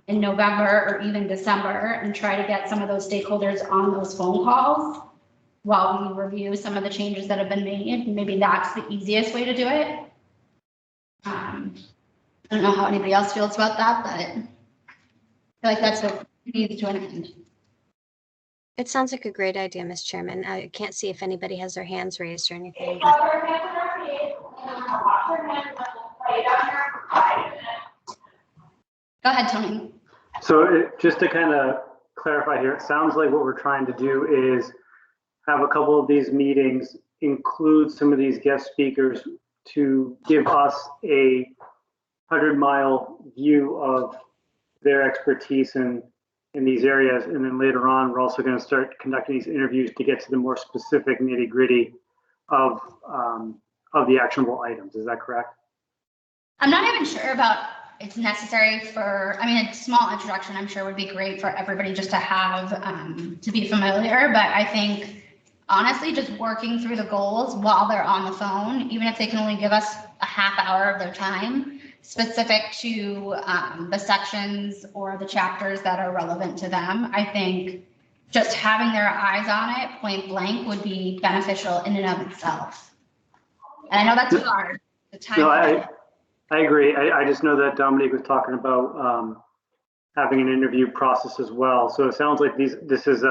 A: in November or even December and try to get some of those stakeholders on those phone calls while we review some of the changes that have been made. Maybe that's the easiest way to do it. I don't know how anybody else feels about that, but I feel like that's what needs to an end.
D: It sounds like a great idea, Ms. Chairman. I can't see if anybody has their hands raised or anything.
A: Go ahead, Tony.
K: So just to kind of clarify here, it sounds like what we're trying to do is have a couple of these meetings include some of these guest speakers to give us a 100-mile view of their expertise in these areas. And then later on, we're also going to start conducting these interviews to get to the more specific nitty-gritty of the actionable items. Is that correct?
A: I'm not even sure about it's necessary for, I mean, a small introduction I'm sure would be great for everybody just to have, to be familiar, but I think honestly, just working through the goals while they're on the phone, even if they can only give us a half hour of their time, specific to the sections or the chapters that are relevant to them, I think just having their eyes on it point blank would be beneficial in and of itself. And I know that's hard. The time.
K: No, I agree. I just know that Dominique was talking about having an interview process as well. So it sounds like this is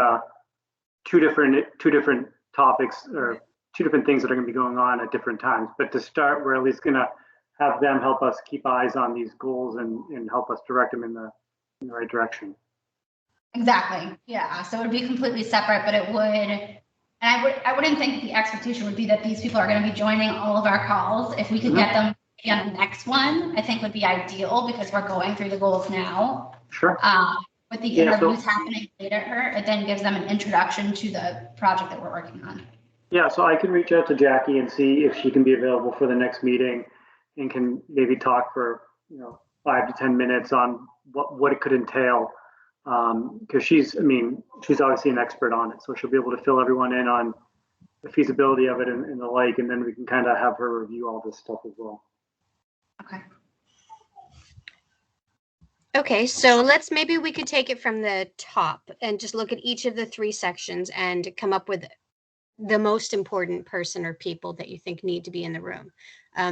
K: two different topics or two different things that are going to be going on at different times. But to start, we're at least going to have them help us keep eyes on these goals and help us direct them in the right direction.
A: Exactly. Yeah. So it would be completely separate, but it would, and I wouldn't think the expectation would be that these people are going to be joining all of our calls. If we could get them on the next one, I think would be ideal because we're going through the goals now.
K: Sure.
A: With the interviews happening later, it then gives them an introduction to the project that we're working on.
K: Yeah, so I can reach out to Jackie and see if she can be available for the next meeting and can maybe talk for 5 to 10 minutes on what it could entail. Because she's obviously an expert on it, so she'll be able to fill everyone in on the feasibility of it and the like, and then we can kind of have her review all this stuff as well.
A: Okay.
D: Okay, so maybe we could take it from the top and just look at each of the 3 sections and come up with the most important person or people that you think need to be in the room.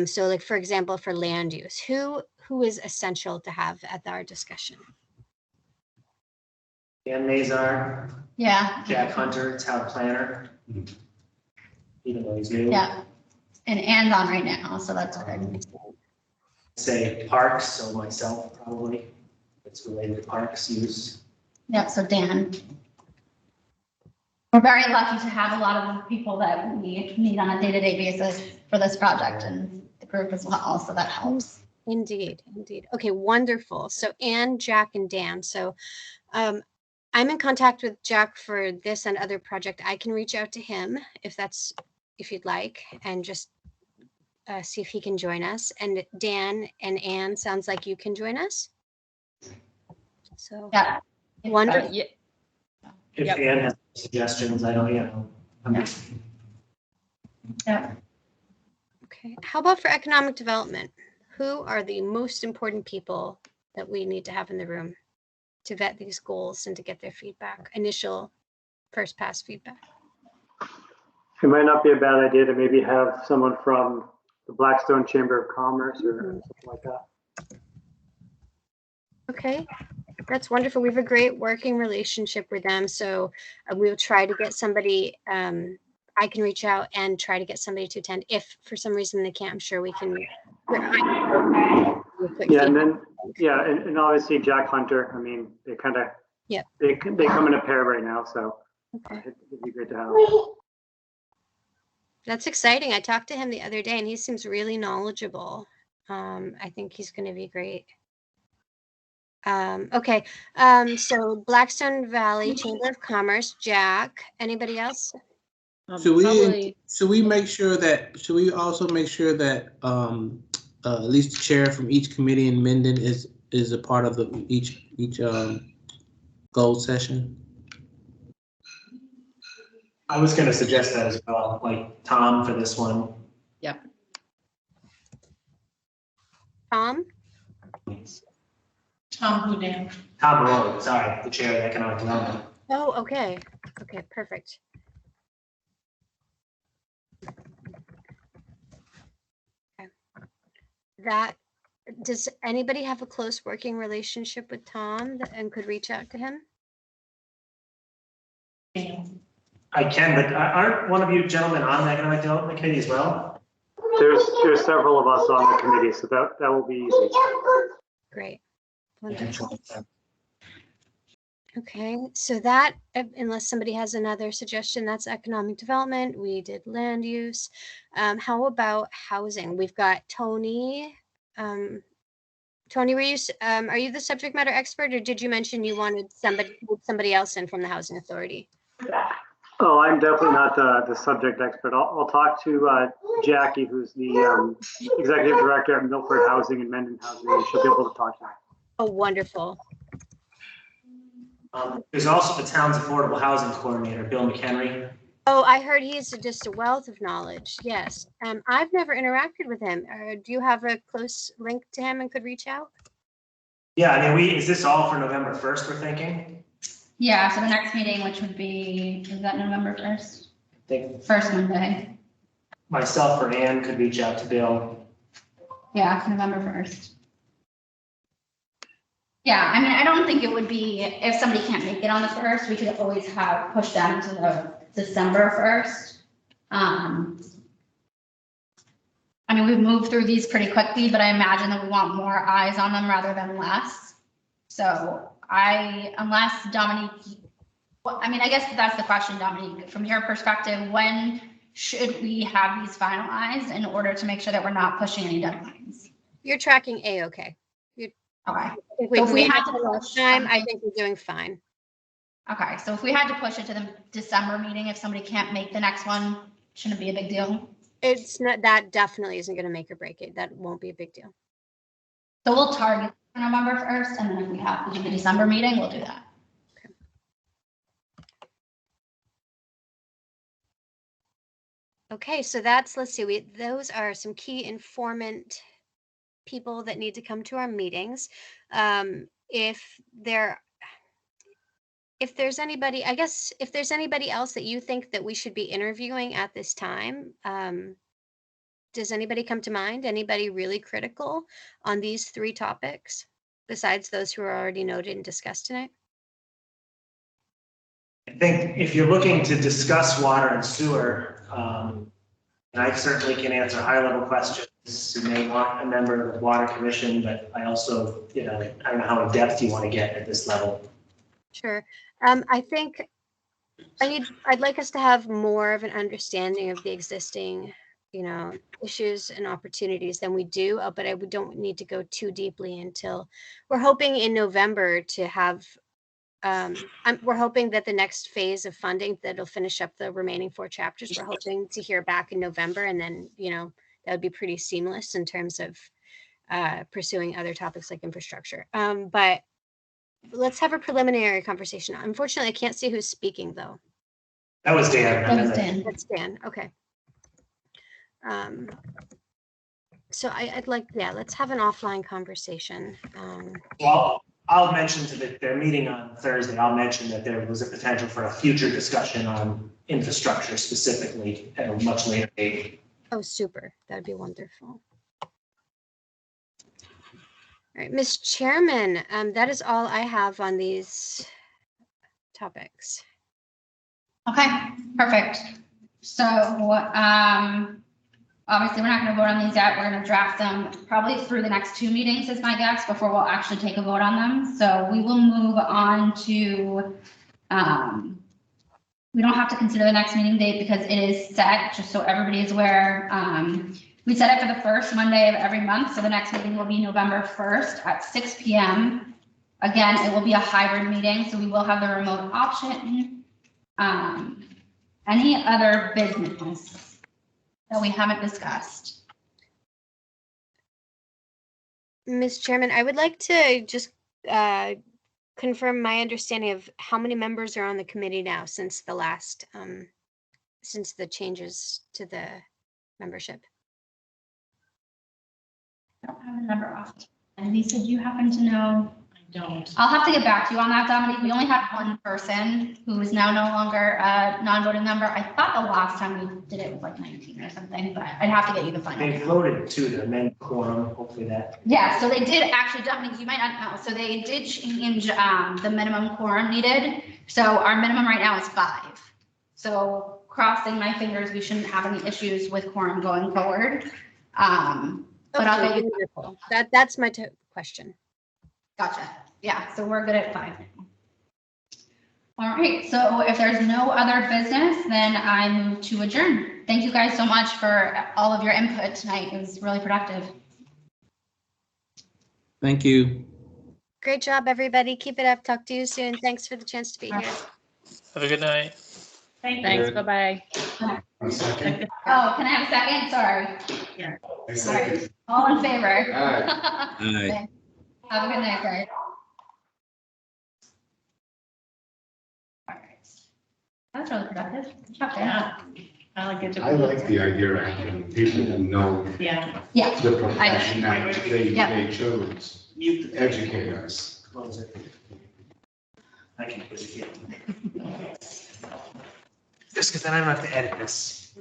D: So like, for example, for land use, who is essential to have at our discussion?
B: Dan Mazar.
A: Yeah.
B: Jack Hunter, town planner. Even though he's new.
A: Yeah. And Anne's on right now, so that's good.
B: Say parks, so myself probably. It's related to parks use.
A: Yep, so Dan. We're very lucky to have a lot of the people that we meet on a day-to-day basis for this project and the group as well, so that helps.
D: Indeed, indeed. Okay, wonderful. So Anne, Jack, and Dan. So I'm in contact with Jack for this and other project. I can reach out to him if you'd like, and just see if he can join us. And Dan and Anne, sounds like you can join us. So
A: Yeah.
D: wonderful.
I: Yeah.
B: If
I: Yep.
B: Ann has suggestions, I don't,
A: Yeah.
D: Okay. How about for economic development? Who are the most important people that we need to have in the room to vet these goals and to get their feedback, initial first pass feedback?
K: It might not be a bad idea to maybe have someone from the Blackstone Chamber of Commerce or something like that.
D: Okay, that's wonderful. We have a great working relationship with them. So we'll try to get somebody, I can reach out and try to get somebody to attend. If for some reason they can't, I'm sure we can.
K: Yeah, and then, yeah, and obviously Jack Hunter, I mean, they kind of,
D: Yep.
K: they come in a pair right now, so
D: Okay.
K: it'd be great to have.
D: That's exciting. I talked to him the other day and he seems really knowledgeable. I think he's going to be great. Okay. So Blackstone Valley Chamber of Commerce, Jack. Anybody else?
G: Should we
I: Probably,
G: should we make sure that should we also make sure that at least the chair from each committee in Mendon is a part of the each goal session?
B: I was gonna suggest that as well, like Tom for this one.
I: yep.
D: Tom?
H: Tom Boudin.
B: Tom Rowley, sorry, the chair of economic development.
D: Oh, okay. Okay, perfect. Okay. Does anybody have a close working relationship with Tom and could reach out to him?
B: I can, but aren't one of you gentlemen on the economic development committee as well?
K: There's several of us on the committee, so that will be easy.
D: Great. Wonderful. Okay, so that, unless somebody has another suggestion, that's economic development. We did land use. How about housing? We've got Tony. Tony, are you the subject matter expert, or did you mention you wanted somebody else in from the Housing Authority?
K: Oh, I'm definitely not the subject expert. I'll talk to Jackie, who's the executive director at Milford Housing and Mendon Housing, and she'll be able to talk to her.
D: Oh, wonderful.
B: There's also the town's affordable housing coordinator, Bill McHenry.
D: Oh, I heard he's just a wealth of knowledge. Yes. I've never interacted with him. Do you have a close link to him and could reach out?
B: Yeah, I mean, is this all for November 1st, we're thinking?
A: Yeah, so the next meeting, which would be, is that November 1st?
B: I think
A: First Monday.
B: myself or Ann could reach out to Bill.
A: Yeah, November 1st. Yeah, I mean, I don't think it would be, if somebody can't make it on the 1st, we could always push them to the December 1st. I mean, we've moved through these pretty quickly, but I imagine that we want more eyes on them rather than less. So unless Dominique, well, I mean, I guess that's the question, Dominique, from your perspective, when should we have these finalized in order to make sure that we're not pushing any deadlines?
D: You're tracking A-okay.
A: Okay.
D: If we had to last time, I think we're doing fine.
A: Okay, so if we had to push it to the December meeting, if somebody can't make the next one, shouldn't it be a big deal?
D: It's not, that definitely isn't going to make or break it. That won't be a big deal.
A: So we'll target November 1st, and then if we have to do the December meeting, we'll do that.
D: Okay, so that's, let's see, those are some key informant people that need to come to our meetings. If there's anybody, I guess, if there's anybody else that you think that we should be interviewing at this time, does anybody come to mind? Anybody really critical on these three topics besides those who are already noted and discussed tonight?
B: I think if you're looking to discuss water and sewer, I certainly can answer high-level questions. You may want a member of the Water Commission, but I also, I don't know how in depth you want to get at this level.
D: Sure. I think I'd like us to have more of an understanding of the existing issues and opportunities than we do, but we don't need to go too deeply until we're hoping in November to have, we're hoping that the next phase of funding that'll finish up the remaining 4 chapters, we're hoping to hear back in November, and then, that would be pretty seamless in terms of pursuing other topics like infrastructure. But let's have a preliminary conversation. Unfortunately, I can't see who's speaking though.
B: That was Dan.
A: That was Dan.
D: That's Dan. Okay. So I'd like, let's have an offline conversation.
B: Well, I'll mention to their meeting on Thursday, I'll mention that there was a potential for a future discussion on infrastructure specifically at a much later date.
D: Oh, super. That'd be wonderful. All right, Ms. Chairman, that is all I have on these topics.
A: Okay, perfect. So, obviously, we're not going to vote on these yet. We're going to draft them probably through the next 2 meetings is my guess before we'll actually take a vote on them. So we will move on to, we don't have to consider the next meeting date because it is set, just so everybody is aware. We set it for the first Monday of every month. So the next meeting will be November 1st at 6 p.m. Again, it will be a hybrid meeting, so we will have the remote option. Any other business that we haven't discussed?
D: Ms. Chairman, I would like to just confirm my understanding of how many members are on the committee now since the last, since the changes to the membership.
A: I don't have a number off. And Lisa, do you happen to know?
H: I don't.
A: I'll have to get back to you on that, Dominique. We only had one person who is now no longer a non-voting member. I thought the last time we did it was like 19 or something, but I'd have to get you the final.
B: They voted to amend quorum, hopefully that.
A: Yeah, so they did actually, Dominique, you might not know. So they did change the minimum quorum needed. So our minimum right now is 5. So crossing my fingers, we shouldn't have any issues with quorum going forward. But I'll get you.
D: Wonderful. That's my question.
A: Gotcha. Yeah, so we're good at 5. All right, so if there's no other business, then I move to adjourn. Thank you guys so much for all of your input tonight. It was really productive.
G: Thank you.
D: Great job, everybody. Keep it up. Talk to you soon. Thanks for the chance to be here.
E: Have a good night.
I: Thanks, bye-bye.
J: A second.
A: Oh, can I have a second? Sorry.
J: A second.
A: All in favor?
C: Aye.
G: Aye.
A: Have a good night, guys. All right. That's really productive. Good job, Dan.
H: Yeah. I like it.
J: I like the idea of having people who know
H: Yeah.
A: Yeah.
J: the profession that
A: Yeah.
J: they chose
B: You
J: to educate us.
B: close it. I can put it here. Just because then I don't have to edit this.